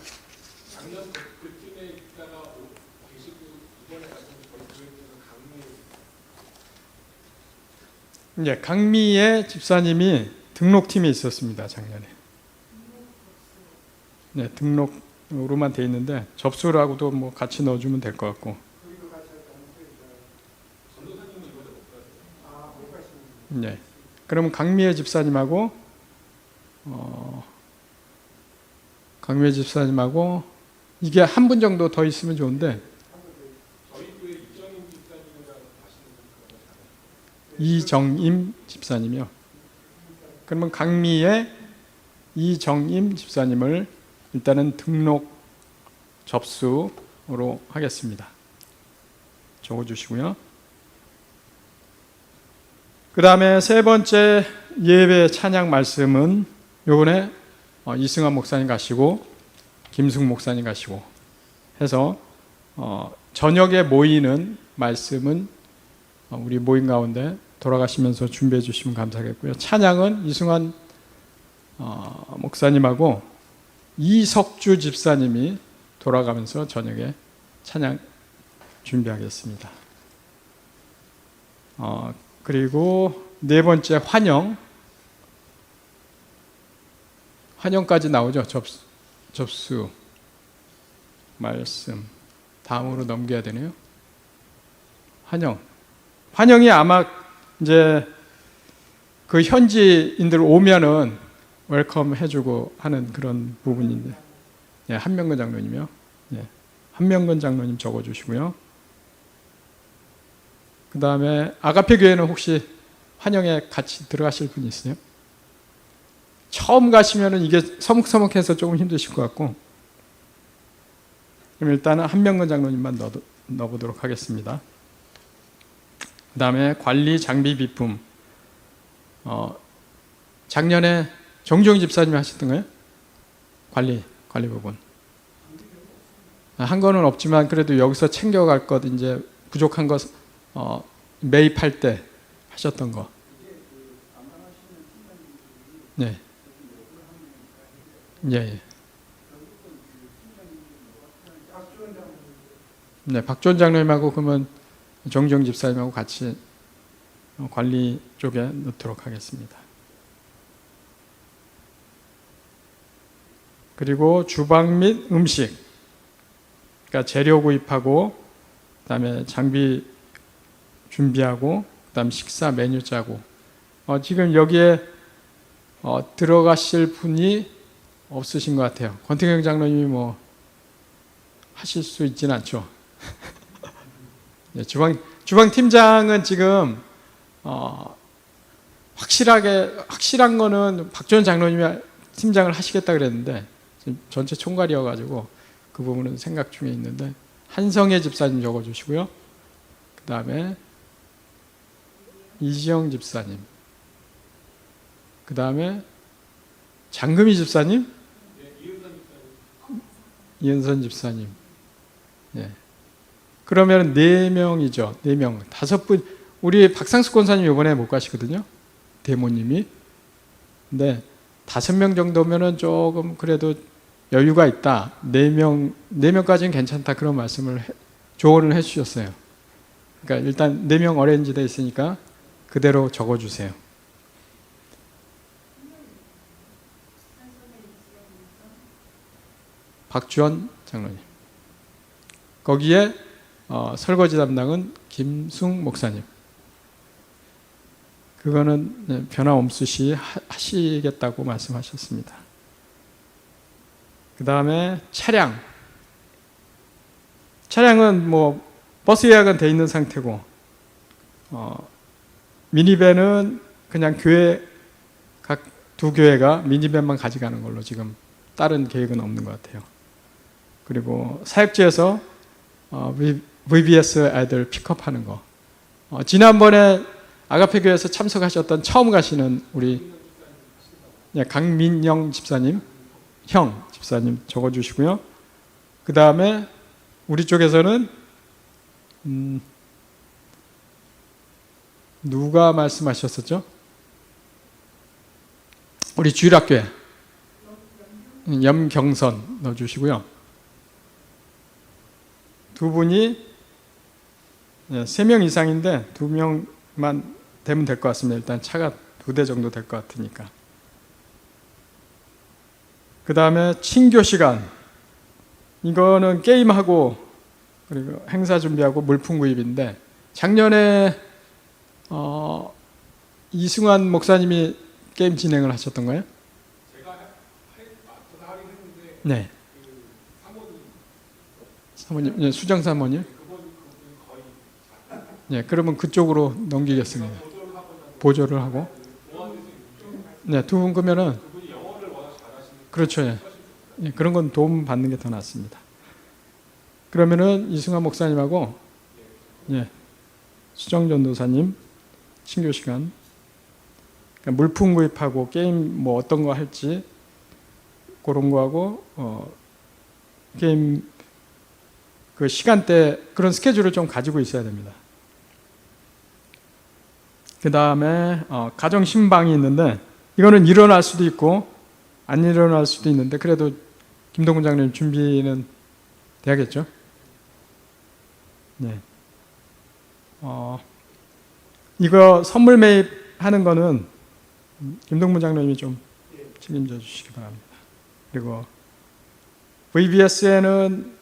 예, 강미의 집사님이 등록팀에 있었습니다, 작년에. 네, 등록으로만 돼 있는데 접수라고도 뭐 같이 넣어주면 될 것 같고. 네, 그러면 강미의 집사님하고 이게 한 분 정도 더 있으면 좋은데. 이정임 집사님이요. 그러면 강미의 이정임 집사님을 일단은 등록 접수로 하겠습니다. 적어주시고요. 그 다음에 세 번째 예배 찬양 말씀은 요번에 이승환 목사님 가시고 김승 목사님 가시고 해서 저녁에 모이는 말씀은 우리 모임 가운데 돌아가시면서 준비해 주시면 감사하겠고요. 찬양은 이승환 목사님하고 이석주 집사님이 돌아가면서 저녁에 찬양 준비하겠습니다. 그리고 네 번째 환영까지 나오죠. 접수 말씀 다음으로 넘겨야 되네요. 환영이 아마 이제 그 현지인들 오면은 웰컴 해주고 하는 그런 부분인데, 예, 한명근 장로님이요. 예, 한명근 장로님 적어주시고요. 그 다음에 아가페 교회는 혹시 환영에 같이 들어가실 분이 있어요? 처음 가시면은 이게 서먹서먹해서 조금 힘드실 것 같고, 그럼 일단은 한명근 장로님만 넣어보도록 하겠습니다. 그 다음에 관리 장비 비품. 작년에 정종희 집사님이 하셨던 거예요? 관리 부분. 한 거는 없지만 그래도 여기서 챙겨갈 것 이제 부족한 것 매입할 때 하셨던 거. 네. 예, 예. 네, 박주원 장로님하고 그러면 정정 집사님하고 같이 관리 쪽에 넣도록 하겠습니다. 그리고 주방 및 음식, 그러니까 재료 구입하고, 그다음에 장비 준비하고, 그다음 식사 메뉴 짜고. 지금 여기에 들어가실 분이 없으신 것 같아요. 권태경 장로님이 뭐 하실 수 있지는 않죠. 네, 주방 팀장은 지금 확실한 거는 박주원 장로님이 팀장을 하시겠다 그랬는데 지금 전체 총괄이어가지고 그 부분은 생각 중에 있는데 한성애 집사님 적어주시고요. 그 다음에 이지영 집사님, 그 다음에 장금희 집사님, 이은선 집사님. 네. 그러면 4명이죠. 4명. 5분. 우리 박상숙 권사님 이번에 못 가시거든요. 대모님이. 근데 5명 정도면은 조금 그래도 여유가 있다. 4명까지는 괜찮다. 그런 말씀을 조언을 해 주셨어요. 그러니까 일단 4명 어레인지 돼 있으니까 그대로 적어 주세요. 박주원 장로님. 거기에 설거지 담당은 김승 목사님. 그거는 변함없이 하시겠다고 말씀하셨습니다. 그 다음에 차량은 뭐 버스 예약은 돼 있는 상태고, 미니밴은 그냥 각 2교회가 미니밴만 가져가는 걸로 지금 다른 계획은 없는 것 같아요. 그리고 사역지에서 VBS 아이들 픽업하는 거. 지난번에 아가페교회에서 참석하셨던 처음 가시는 우리 강민영 집사님, 형 집사님 적어주시고요. 그 다음에 우리 쪽에서는 누가 말씀하셨었죠? 우리 주일학교에 염경선 넣어주시고요. 2분이 3명 이상인데 2명만 되면 될 것 같습니다. 일단 차가 2대 정도 될 것 같으니까. 그 다음에 친교 시간. 이거는 게임하고 그리고 행사 준비하고 물품 구입인데 작년에 이승환 목사님이 게임 진행을 하셨던가요? 제가 하긴 했는데 네. 사모님, 네, 수정 사모님. 네, 그러면 그쪽으로 넘기겠습니다. 보조를 하고. 네, 2분 끄면은. 그렇죠. 예. 네, 그런 건 도움 받는 게 더 낫습니다. 그러면은 이승환 목사님하고, 예, 수정 전도사님 신교 시간. 그러니까 물품 구입하고 게임 뭐 어떤 거 할지 그런 거 하고 게임 그 시간대 그런 스케줄을 좀 가지고 있어야 됩니다. 그 다음에 가정 신방이 있는데 이거는 일어날 수도 있고 안 일어날 수도 있는데 그래도 김동근 장로님 준비는 돼야겠죠? 네. 이거 선물 매입하는 거는 김동문 장로님이 좀 책임져 주시기 바랍니다. 그리고 VBS에는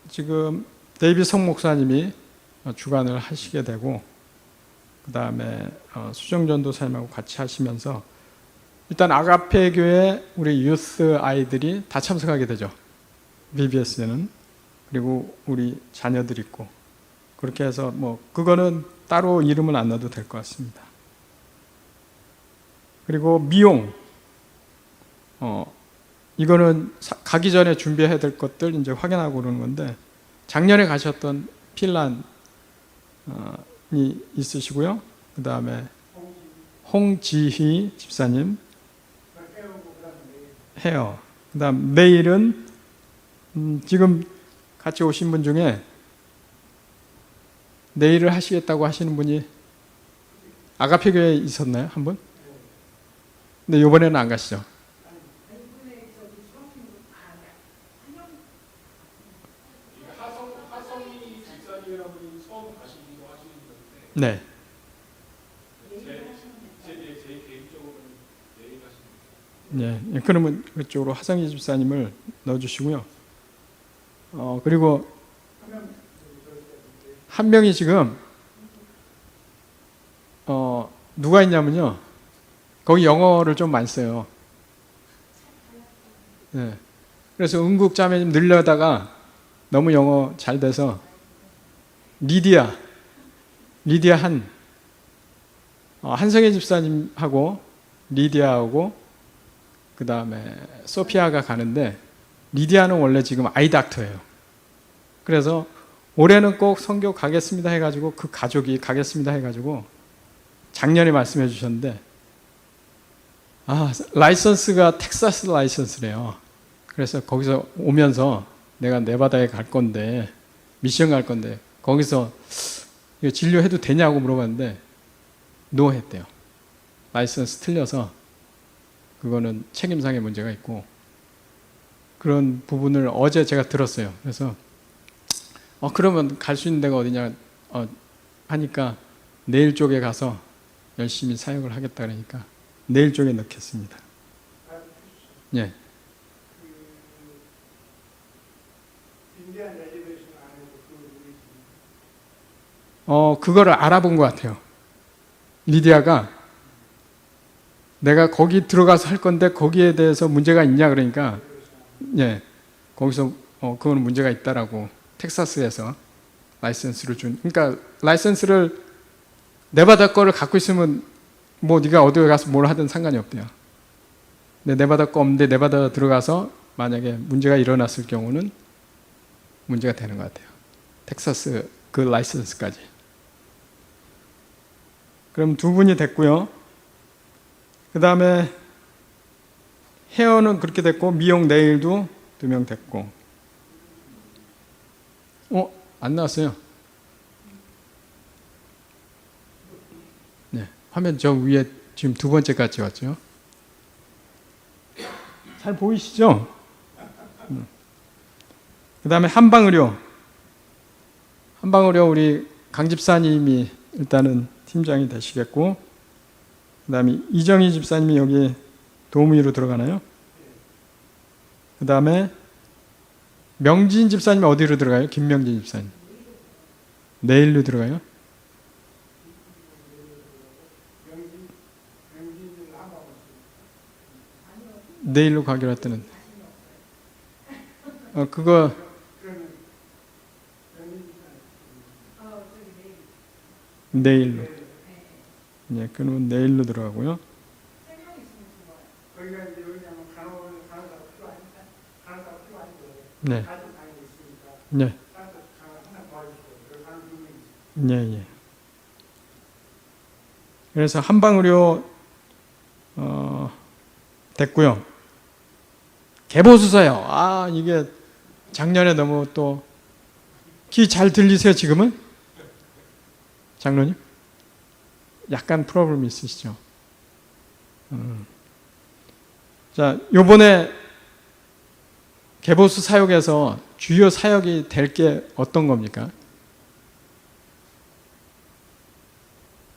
지금 데이비 성 목사님이 주관을 하시게 되고 그 다음에 수정 전도사님하고 같이 하시면서 일단 아가페 교회 우리 유스 아이들이 다 참석하게 되죠. VBS에는. 그리고 우리 자녀들 있고 그렇게 해서 뭐 그거는 따로 이름은 안 넣어도 될 것 같습니다. 그리고 미용 이거는 가기 전에 준비해야 될 것들 이제 확인하고 그러는 건데 작년에 가셨던 필란이 있으시고요. 그 다음에 홍지희 집사님 헤어. 그 다음 내일은 지금 같이 오신 분 중에 내일을 하시겠다고 하시는 분이 아가페 교회에 있었나요? 한 분? 근데 이번에는 안 가시죠? 네. 네, 그러면 그쪽으로 하성희 집사님을 넣어주시고요. 그리고 한 명이 지금 누가 있냐면요. 거기 영어를 좀 많이 써요. 네. 그래서 응국 자매님 늘려다가 너무 영어 잘 돼서 리디아 한성희 집사님하고 리디아하고 그 다음에 소피아가 가는데 리디아는 원래 지금 아이닥터예요. 그래서 올해는 꼭 선교 가겠습니다 해가지고 그 가족이 가겠습니다 해가지고 작년에 말씀해 주셨는데 라이선스가 텍사스 라이선스래요. 그래서 거기서 오면서 내가 네바다에 갈 건데 미션 갈 건데 거기서 이거 진료해도 되냐고 물어봤는데 노 했대요. 라이선스 틀려서 그거는 책임상의 문제가 있고 그런 부분을 어제 제가 들었어요. 그래서 그러면 갈 수 있는 데가 어디냐 하니까 내일 쪽에 가서 열심히 사역을 하겠다 그러니까 내일 쪽에 넣겠습니다. 예. 그거를 알아본 것 같아요. 리디아가 내가 거기 들어가서 할 건데 거기에 대해서 문제가 있냐 그러니까 예, 거기서 그거는 문제가 있다라고 텍사스에서 라이선스를 그러니까 라이선스를 네바다 거를 갖고 있으면 뭐 네가 어디에 가서 뭘 하든 상관이 없대요. 근데 네바다 거 없는데 네바다 들어가서 만약에 문제가 일어났을 경우는 문제가 되는 것 같아요. 텍사스 그 라이선스까지. 그럼 두 분이 됐고요. 그 다음에 헤어는 그렇게 됐고 미용 네일도 2명 됐고 안 나왔어요. 네, 화면 저 위에 지금 2번째까지 왔죠. 잘 보이시죠? 그 다음에 한방의료 우리 강 집사님이 일단은 팀장이 되시겠고 그 다음에 이정희 집사님이 여기 도우미로 들어가나요? 그 다음에 명진 집사님 어디로 들어가요? 김명진 집사님 내일로 들어가요? 내일로 가기로 했다는데 그거 내일로 네, 그러면 내일로 들어가고요. 네. 네. 네, 예. 그래서 한방의료 됐고요. 개보수사요. 이게 작년에 너무 또 귀 잘 들리세요 지금은? 장로님? 약간 프로블em 있으시죠? 자, 요번에 개보수 사역에서 주요 사역이 될 게 어떤 겁니까?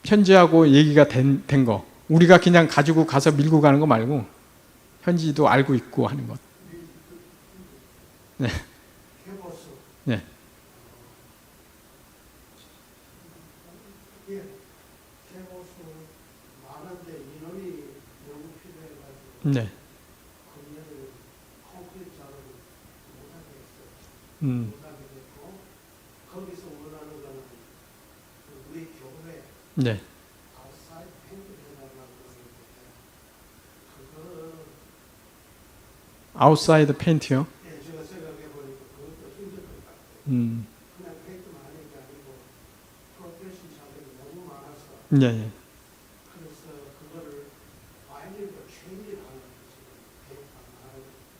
현지하고 얘기가 된 거. 우리가 그냥 가지고 가서 밀고 가는 거 말고 현지도 알고 있고 하는 것. 네. 네. 네. 네. 아웃사이드 페인트요? 예, 예.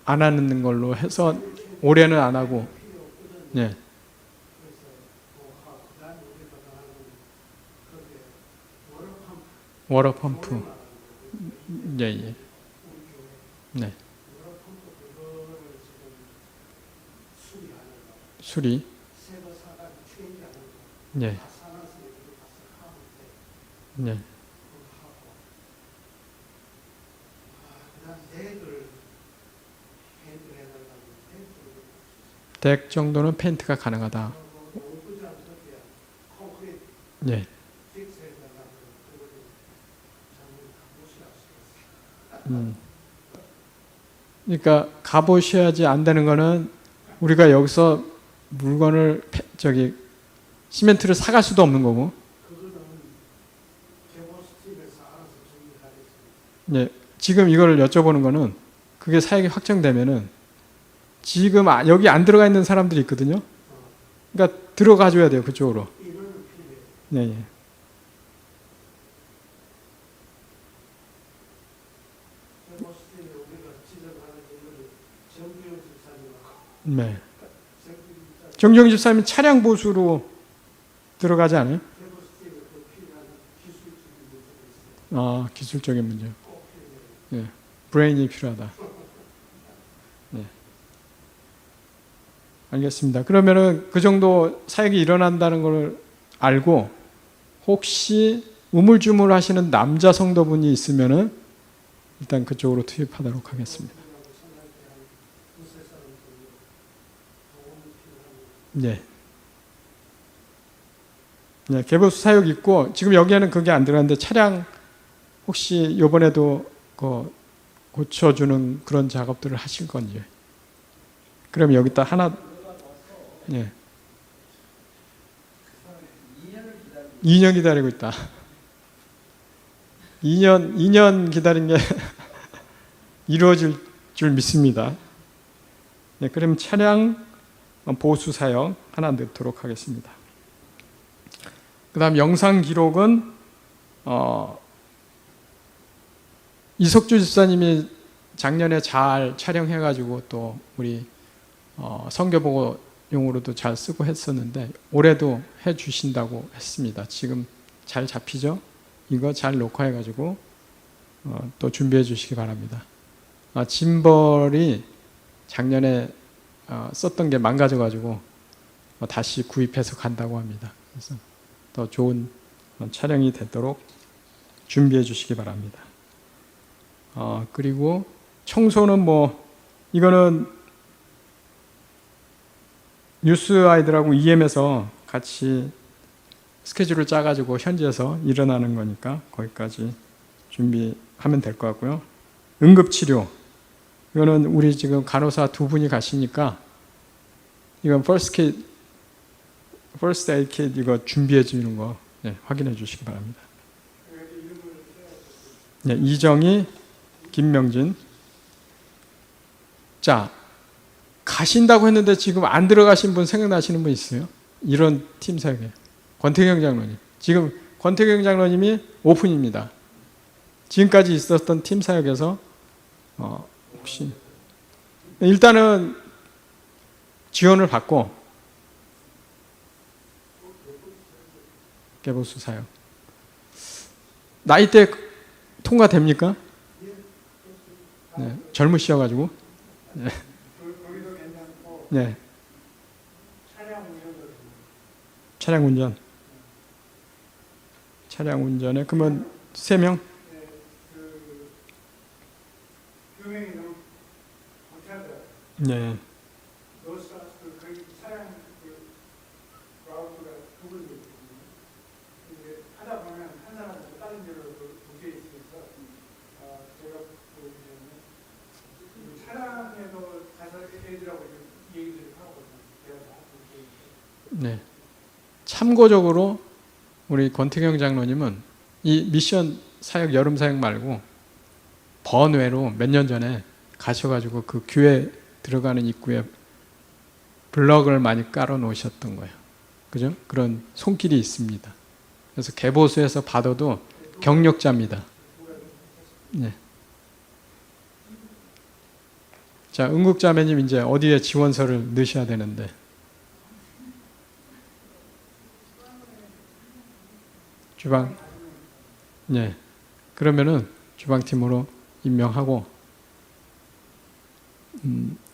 안 하는 걸로 해서 올해는 안 하고 예. 워터 펌프. 예, 예. 네. 수리. 예. 네. 덱 정도는 페인트가 가능하다. 예. 그러니까 가보셔야지 안 되는 거는 우리가 여기서 물건을 시멘트를 사갈 수도 없는 거고. 예. 지금 이걸 여쭤보는 거는 그게 사역이 확정되면은 지금 여기 안 들어가 있는 사람들이 있거든요. 그러니까 들어가 줘야 돼요, 그쪽으로. 네, 예. 네. 정경 집사님 차량 보수로 들어가지 않아요? 아, 기술적인 문제. 예. 브레인이 필요하다. 예. 알겠습니다. 그러면은 그 정도 사역이 일어난다는 걸 알고 혹시 우물쭈물 하시는 남자 성도분이 있으면은 일단 그쪽으로 투입하도록 하겠습니다. 네. 네, 개보수 사역 있고 지금 여기에는 그게 안 들어갔는데 차량 혹시 이번에도 고쳐주는 그런 작업들을 하실 건지. 그럼 여기다 하나. 예. 2년 기다리고 있다. 2년 기다린 게 이루어질 줄 믿습니다. 네, 그럼 차량 보수 사역 하나 넣도록 하겠습니다. 그 다음 영상 기록은 이석주 집사님이 작년에 잘 촬영해가지고 또 우리 선교보고용으로도 잘 쓰고 했었는데 올해도 해주신다고 했습니다. 지금 잘 잡히죠? 이거 잘 녹화해가지고 또 준비해 주시기 바랍니다. 짐벌이 작년에 썼던 게 망가져가지고 다시 구입해서 간다고 합니다. 그래서 더 좋은 촬영이 되도록 준비해 주시기 바랍니다. 그리고 청소는 이거는 뉴스 아이들하고 EM에서 같이 스케줄을 짜가지고 현지에서 일어나는 거니까 거기까지 준비하면 될 것 같고요. 응급치료. 이거는 우리 지금 간호사 2분이 가시니까 이건 First Aid Kit 이거 준비해 주는 거 확인해 주시기 바랍니다. 네, 이정희, 김명진. 자, 가신다고 했는데 지금 안 들어가신 분 생각나시는 분 있어요? 이런 팀 사역에. 권태경 장로님. 지금 권태경 장로님이 오픈입니다. 지금까지 있었던 팀 사역에서 혹시 일단은 지원을 받고 개보수 사역. 나이대 통과됩니까? 네, 젊으셔가지고. 네. 네. 차량 운전에 그러면 3명? 네. 네. 참고적으로 우리 권태경 장로님은 이 미션 사역 여름 사역 말고 번외로 몇 년 전에 가셔가지고 그 교회 들어가는 입구에 블럭을 많이 깔아 놓으셨던 거예요. 그죠? 그런 손길이 있습니다. 그래서 개보수에서 받아도 경력자입니다. 네. 자, 은국자매님 이제 어디에 지원서를 넣으셔야 되는데 주방, 예. 그러면은 주방팀으로 임명하고,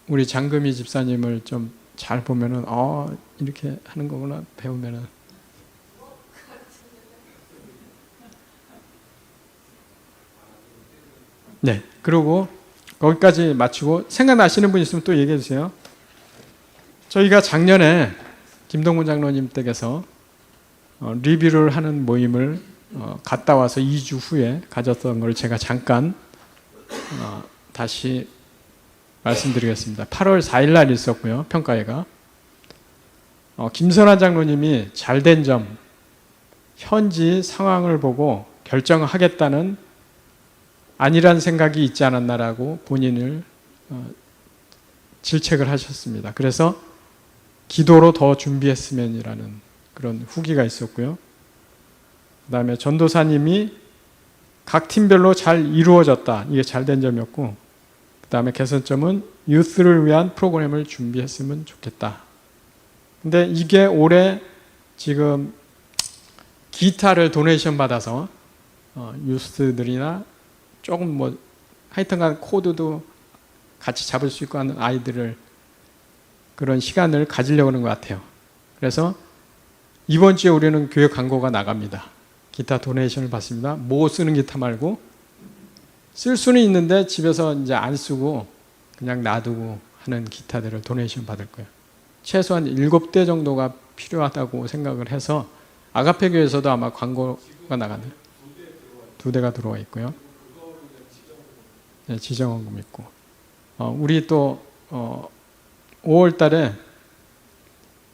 우리 장금희 집사님을 좀 잘 보면은, 이렇게 하는 거구나, 배우면은. 네. 그리고 거기까지 마치고, 생각나시는 분 있으면 또 얘기해 주세요. 저희가 작년에 김동문 장로님 댁에서 리뷰를 하는 모임을 갔다 와서 2주 후에 가졌던 걸 제가 잠깐 다시 말씀드리겠습니다. 8월 4일 날 있었고요. 평가회가. 김선환 장로님이 잘된 점, 현지 상황을 보고 결정하겠다는 아니란 생각이 있지 않았나라고 본인을 질책을 하셨습니다. 그래서 기도로 더 준비했으면이라는 그런 후기가 있었고요. 그 다음에 전도사님이 각 팀별로 잘 이루어졌다. 이게 잘된 점이었고, 그 다음에 개선점은 유스를 위한 프로그램을 준비했으면 좋겠다. 근데 이게 올해 지금 기타를 도네이션 받아서 유스들이나 조금 뭐 하여튼간 코드도 같이 잡을 수 있고 하는 아이들을 그런 시간을 가지려고 하는 것 같아요. 그래서 이번 주에 우리는 교회 광고가 나갑니다. 기타 도네이션을 받습니다. 뭐 쓰는 기타 말고 쓸 수는 있는데 집에서 이제 안 쓰고 그냥 놔두고 하는 기타들을 도네이션 받을 거예요. 최소한 7대 정도가 필요하다고 생각을 해서 아가페 교회에서도 아마 광고가 나가네요. 2대가 들어와 있고요. 네, 지정원금 있고. 우리 또 5월 달에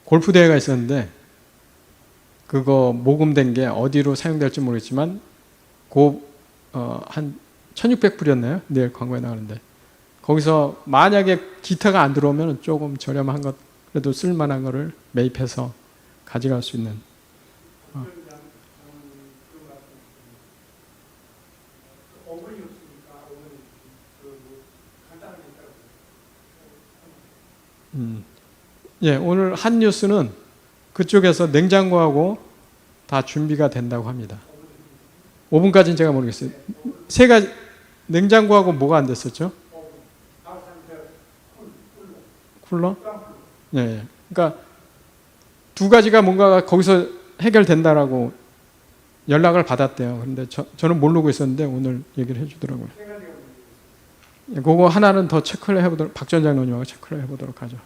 골프 대회가 있었는데 그거 모금된 게 어디로 사용될지 모르겠지만 한 1,600불이었나요? 내일 광고에 나가는데 거기서 만약에 기타가 안 들어오면 조금 저렴한 것 그래도 쓸만한 거를 매입해서 가져갈 수 있는 예, 오늘 한 뉴스는 그쪽에서 냉장고하고 다 준비가 된다고 합니다. 5분까지는 제가 모르겠어요. 세 가지 냉장고하고 뭐가 안 됐었죠? 쿨러? 예. 그러니까 2가지가 뭔가가 거기서 해결된다라고 연락을 받았대요. 그런데 저는 모르고 있었는데 오늘 얘기를 해주더라고요. 예, 그거 하나는 더 체크를 해보도록 박 전 장로님하고 체크를 해보도록 하죠.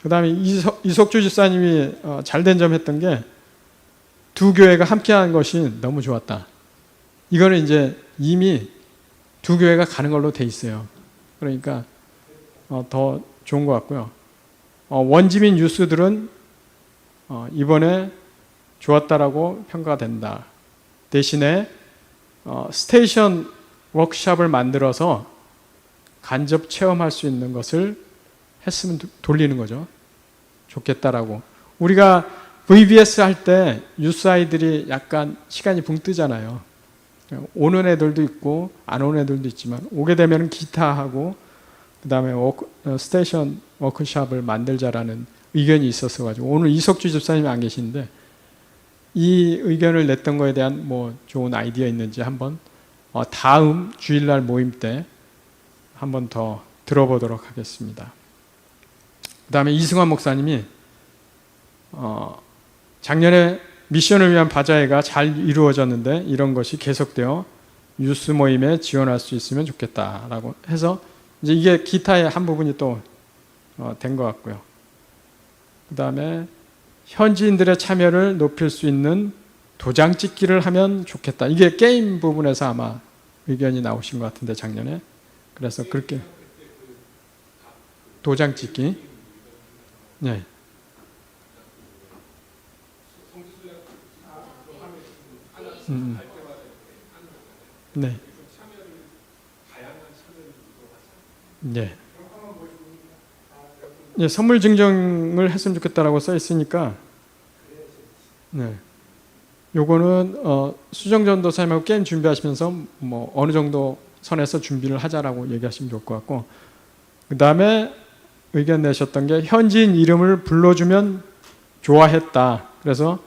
그 다음에 이석주 집사님이 잘된 점 했던 게 2 교회가 함께하는 것이 너무 좋았다. 이거는 이제 이미 2 교회가 가는 걸로 돼 있어요. 그러니까 더 좋은 것 같고요. 원지민 뉴스들은 이번에 좋았다라고 평가가 된다. 대신에 스테이션 워크숍을 만들어서 간접 체험할 수 있는 것을 했으면 돌리는 거죠. 좋겠다라고. 우리가 VBS 할 때 유스 아이들이 약간 시간이 붕 뜨잖아요. 오는 애들도 있고 안 오는 애들도 있지만 오게 되면 기타하고 그 다음에 스테이션 워크숍을 만들자라는 의견이 있었어 가지고 오늘 이석주 집사님이 안 계시는데 이 의견을 냈던 거에 대한 뭐 좋은 아이디어 있는지 한번 다음 주일날 모임 때 한번 더 들어보도록 하겠습니다. 그 다음에 이승환 목사님이 작년에 미션을 위한 바자회가 잘 이루어졌는데 이런 것이 계속되어 유스 모임에 지원할 수 있으면 좋겠다라고 해서 이제 이게 기타의 한 부분이 또 된 것 같고요. 그 다음에 현지인들의 참여를 높일 수 있는 도장 찍기를 하면 좋겠다. 이게 게임 부분에서 아마 의견이 나오신 것 같은데 작년에. 그래서 그렇게 도장 찍기. 네. 네. 네. 네, 선물 증정을 했으면 좋겠다라고 써 있으니까, 네. 요거는 수정 전도사님하고 게임 준비하시면서 뭐 어느 정도 선에서 준비를 하자라고 얘기하시면 좋을 것 같고, 그 다음에 의견 내셨던 게 현지인 이름을 불러주면 좋아했다. 그래서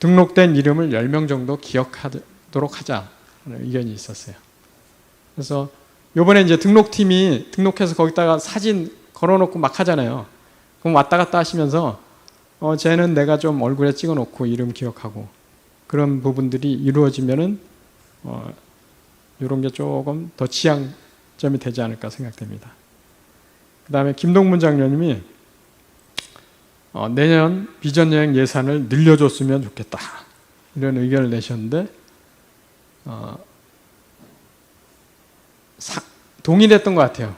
등록된 이름을 10명 정도 기억하도록 하자는 의견이 있었어요. 그래서 요번에 이제 등록팀이 등록해서 거기다가 사진 걸어놓고 막 하잖아요. 그럼 왔다 갔다 하시면서 쟤는 내가 좀 얼굴에 찍어놓고 이름 기억하고 그런 부분들이 이루어지면은 이런 게 조금 더 지향점이 되지 않을까 생각됩니다. 그 다음에 김동문 장로님이 내년 비전여행 예산을 늘려줬으면 좋겠다 이런 의견을 내셨는데 동일했던 것 같아요.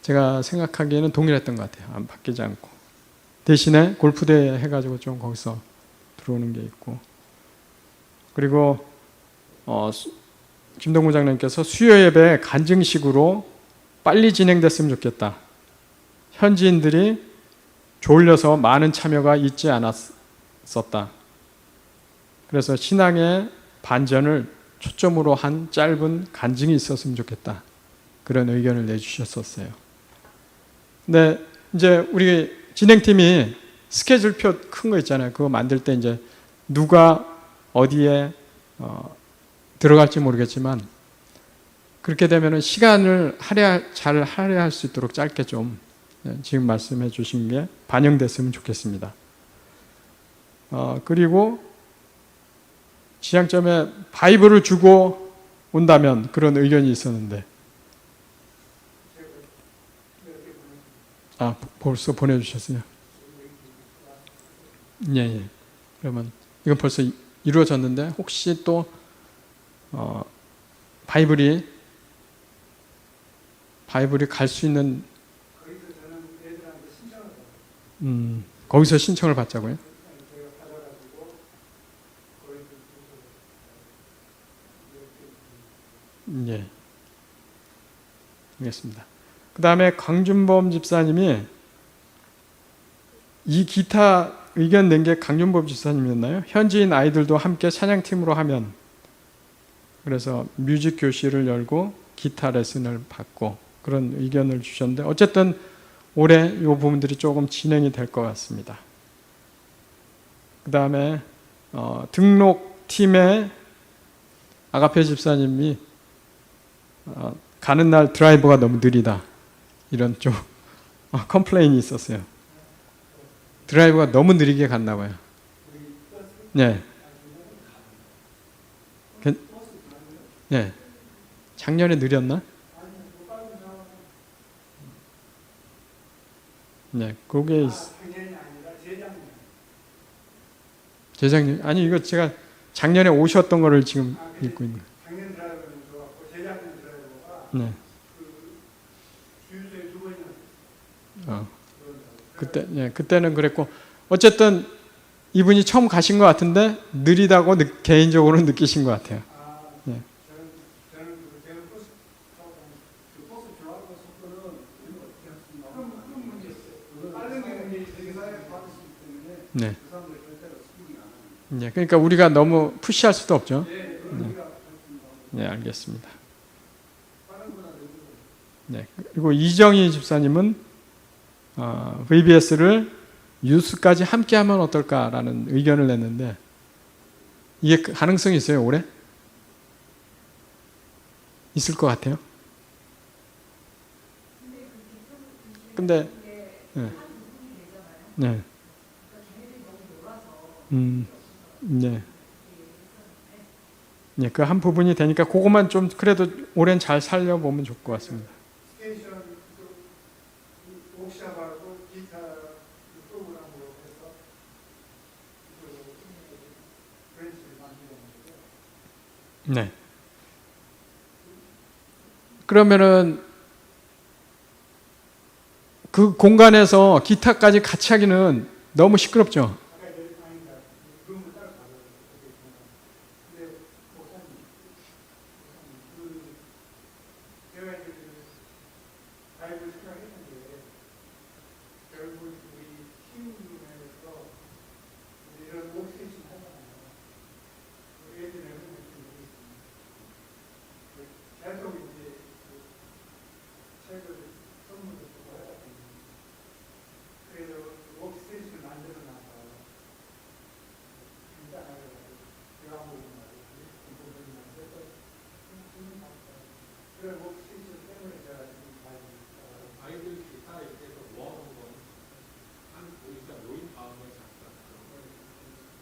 제가 생각하기에는 동일했던 것 같아요. 안 바뀌지 않고 대신에 골프대회 해가지고 좀 거기서 들어오는 게 있고 그리고 김동문 장로님께서 수요 예배 간증식으로 빨리 진행됐으면 좋겠다. 현지인들이 졸려서 많은 참여가 있지 않았었다. 그래서 신앙의 반전을 초점으로 한 짧은 간증이 있었으면 좋겠다. 그런 의견을 내주셨었어요. 근데 이제 우리 진행팀이 스케줄표 큰 거 있잖아요. 그거 만들 때 이제 누가 어디에 들어갈지 모르겠지만 그렇게 되면은 시간을 잘 할애할 수 있도록 짧게 좀 지금 말씀해 주신 게 반영됐으면 좋겠습니다. 그리고 지향점에 바이블을 주고 온다면 그런 의견이 있었는데 벌써 보내주셨어요. 예. 그러면 이건 벌써 이루어졌는데 혹시 또 바이블이 갈 수 있는 거기서 신청을 받자고요? 예. 알겠습니다. 그 다음에 강준범 집사님이 이 기타 의견 낸 게 강준범 집사님이었나요? 현지인 아이들도 함께 찬양팀으로 하면 그래서 뮤직 교실을 열고 기타 레슨을 받고 그런 의견을 주셨는데 어쨌든 올해 이 부분들이 조금 진행이 될 것 같습니다. 그 다음에 등록팀의 아가페 집사님이 가는 날 드라이버가 너무 느리다 이런 좀 컴플레인이 있었어요. 드라이버가 너무 느리게 갔나 봐요. 네. 네. 작년에 느렸나? 네, 그게 재작년 아니 이거 제가 작년에 오셨던 거를 지금 읽고 있는 거예요. 작년 드라이버는 좋았고 재작년 드라이버가 네. 주유소에 두 번이나 그때는 그랬고 어쨌든 이분이 처음 가신 것 같은데 느리다고 개인적으로 느끼신 것 같아요. 네. 저는 버스 좋아하고 속도는 어떻게 할수 큰 문제 있어요. 빠른 게 문제 되게 사회에 받을 수 있기 때문에 네. 그 사람들 절대로 스피딩 안 해요. 그러니까 우리가 너무 푸시할 수도 없죠. 네, 알겠습니다. 네, 그리고 이정희 집사님은 VBS를 유스까지 함께하면 어떨까라는 의견을 냈는데 이게 가능성이 있어요 올해? 있을 것 같아요. 근데 네. 네. 네, 그 한 부분이 되니까 그것만 좀 그래도 올해는 잘 살려보면 좋을 것 같습니다. 스테이션 옥샵하고 기타 프로그램으로 해서 브랜치를 만들어 놓은 거죠. 네. 그러면은 그 공간에서 기타까지 같이 하기는 너무 시끄럽죠.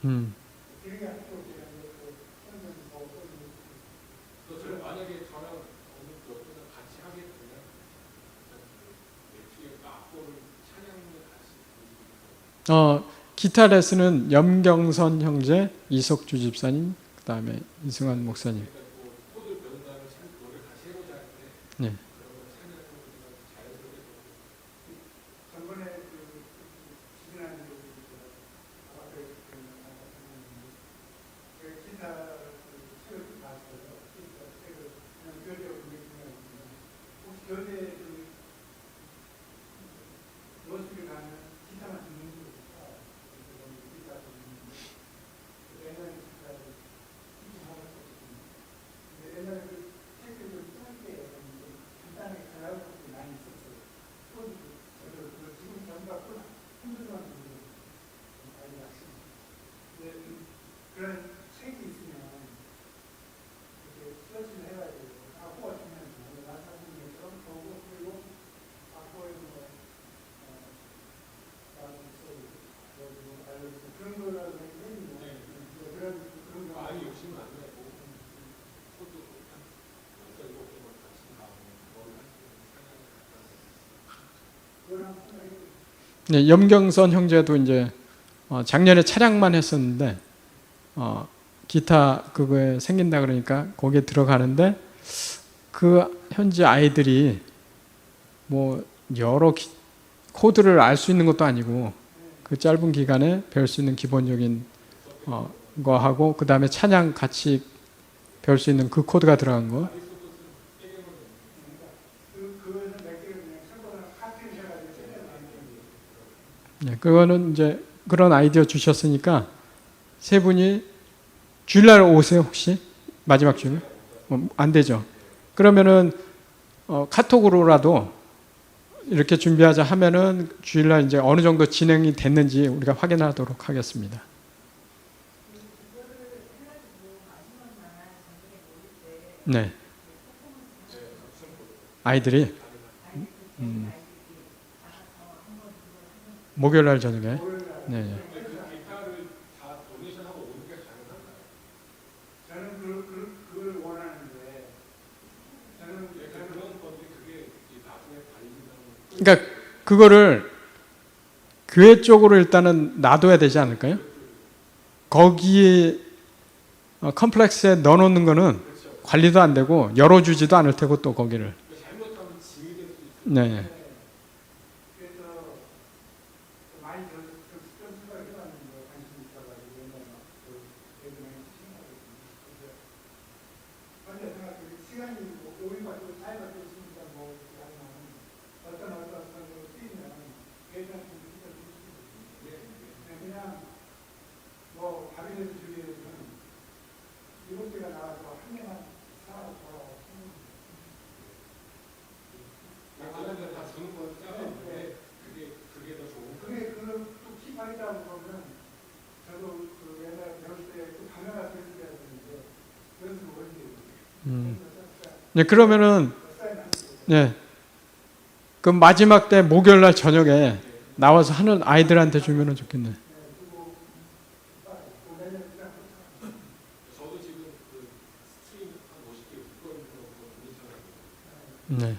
음. 기타 레슨은 염경선 형제, 이석주 집사님, 그다음에 이승환 목사님. 네. 전번에 지난 기타 책을 봤어요. 책을 그냥 교재로 혹시 교재 노숙에 가면 기타만 듣는 거 있어요. 기타 옛날에 기타를 하고 있었거든요. 근데 옛날에 그 책들 좀 짧게 간단하게 가라고 많이 있었어요. 지금 전부 다 힘들만 알고 왔습니다. 그런 책이 있으면 이렇게 서치를 해가지고 악보가 중요하죠. 나사분에서 보고 그리고 악보에서 알려주고 그런 거라도 해주면 그런 거 아니 욕심은 안 내고 네, 염경선 형제도 이제 작년에 차량만 했었는데 기타 그거에 생긴다 그러니까 거기에 들어가는데 그 현지 아이들이 뭐 여러 코드를 알 수 있는 것도 아니고 그 짧은 기간에 배울 수 있는 기본적인 거 하고 그 다음에 찬양 같이 배울 수 있는 그 코드가 들어간 거. 네, 그거는 이제 그런 아이디어 주셨으니까 세 분이 주일날 오세요 혹시? 마지막 주일? 안 되죠. 그러면은 카톡으로라도 이렇게 준비하자 하면은 주일날 이제 어느 정도 진행이 됐는지 우리가 확인하도록 하겠습니다. 네. 아이들이 목요일날 저녁에. 네. 그걸 원하는데 그러니까 그거를 교회 쪽으로 일단은 놔둬야 되지 않을까요? 거기에 컴플렉스에 넣어놓는 거는 관리도 안 되고 열어주지도 않을 테고 또 거기를. 네. 네, 그러면은 네. 그 마지막 때 목요일 날 저녁에 나와서 하는 아이들한테 주면은 좋겠네. 네.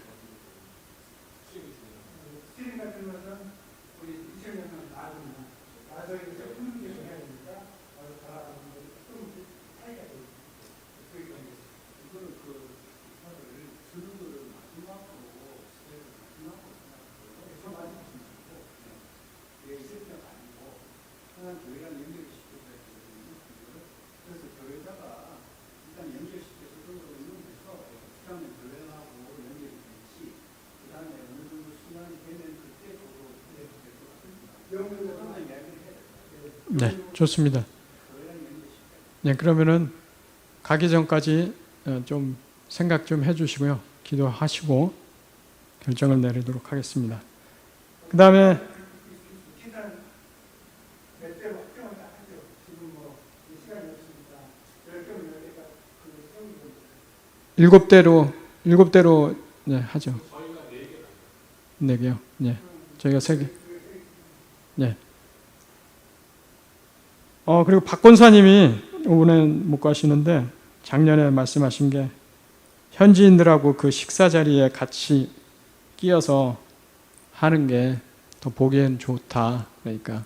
네, 좋습니다. 네, 그러면은 가기 전까지 좀 생각 좀 해주시고요. 기도하시고 결정을 내리도록 하겠습니다. 그 다음에 일곱 대로 네, 하죠. 4개요. 네, 저희가 3개. 네. 그리고 박 권사님이 이번엔 못 가시는데 작년에 말씀하신 게 현지인들하고 그 식사 자리에 같이 끼어서 하는 게 더 보기엔 좋다. 그러니까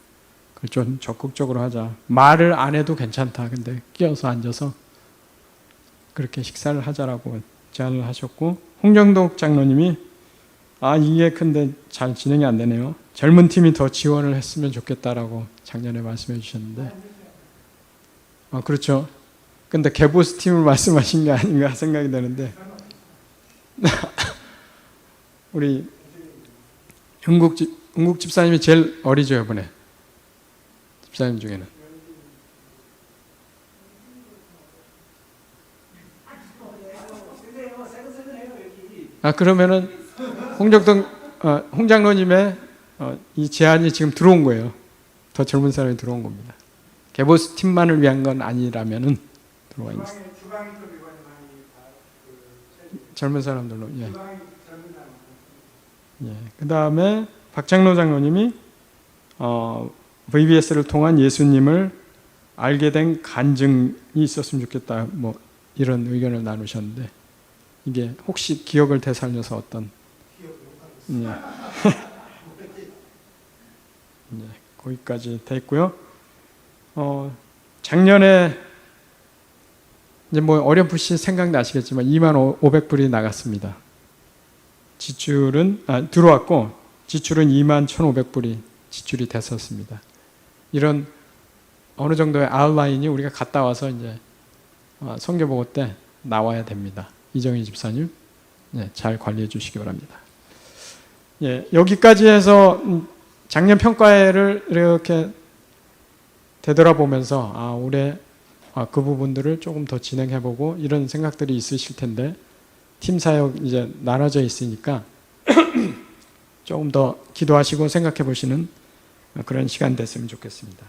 그걸 좀 적극적으로 하자. 말을 안 해도 괜찮다. 근데 끼어서 앉아서 그렇게 식사를 하자라고 제안을 하셨고, 홍정덕 장로님이 이게 근데 잘 진행이 안 되네요. 젊은 팀이 더 지원을 했으면 좋겠다라고 작년에 말씀해 주셨는데, 그렇죠. 근데 개보스 팀을 말씀하신 게 아닌가 생각이 되는데, 우리 은국 집사님이 제일 어리죠, 이번에. 집사님 중에는. 그러면은 홍 장로님의 이 제안이 지금 들어온 거예요. 더 젊은 사람이 들어온 겁니다. 개보스 팀만을 위한 건 아니라면은 들어와 있습니다. 젊은 사람들로. 예. 예. 그 다음에 박장로 장로님이 VBS를 통한 예수님을 알게 된 간증이 있었으면 좋겠다. 뭐 이런 의견을 나누셨는데, 이게 혹시 기억을 되살려서 어떤? 예. 예, 거기까지 돼 있고요. 작년에 이제 뭐 어렴풋이 생각나시겠지만 25,500불이 나갔습니다. 지출은 들어왔고 지출은 21,150불이 지출이 됐었습니다. 이런 어느 정도의 아웃라인이 우리가 갔다 와서 이제 선교보고 때 나와야 됩니다. 이정희 집사님, 잘 관리해 주시기 바랍니다. 예, 여기까지 해서 작년 평가회를 이렇게 되돌아보면서 올해 그 부분들을 조금 더 진행해보고 이런 생각들이 있으실 텐데, 팀 사역 이제 나눠져 있으니까 조금 더 기도하시고 생각해 보시는 그런 시간 됐으면 좋겠습니다.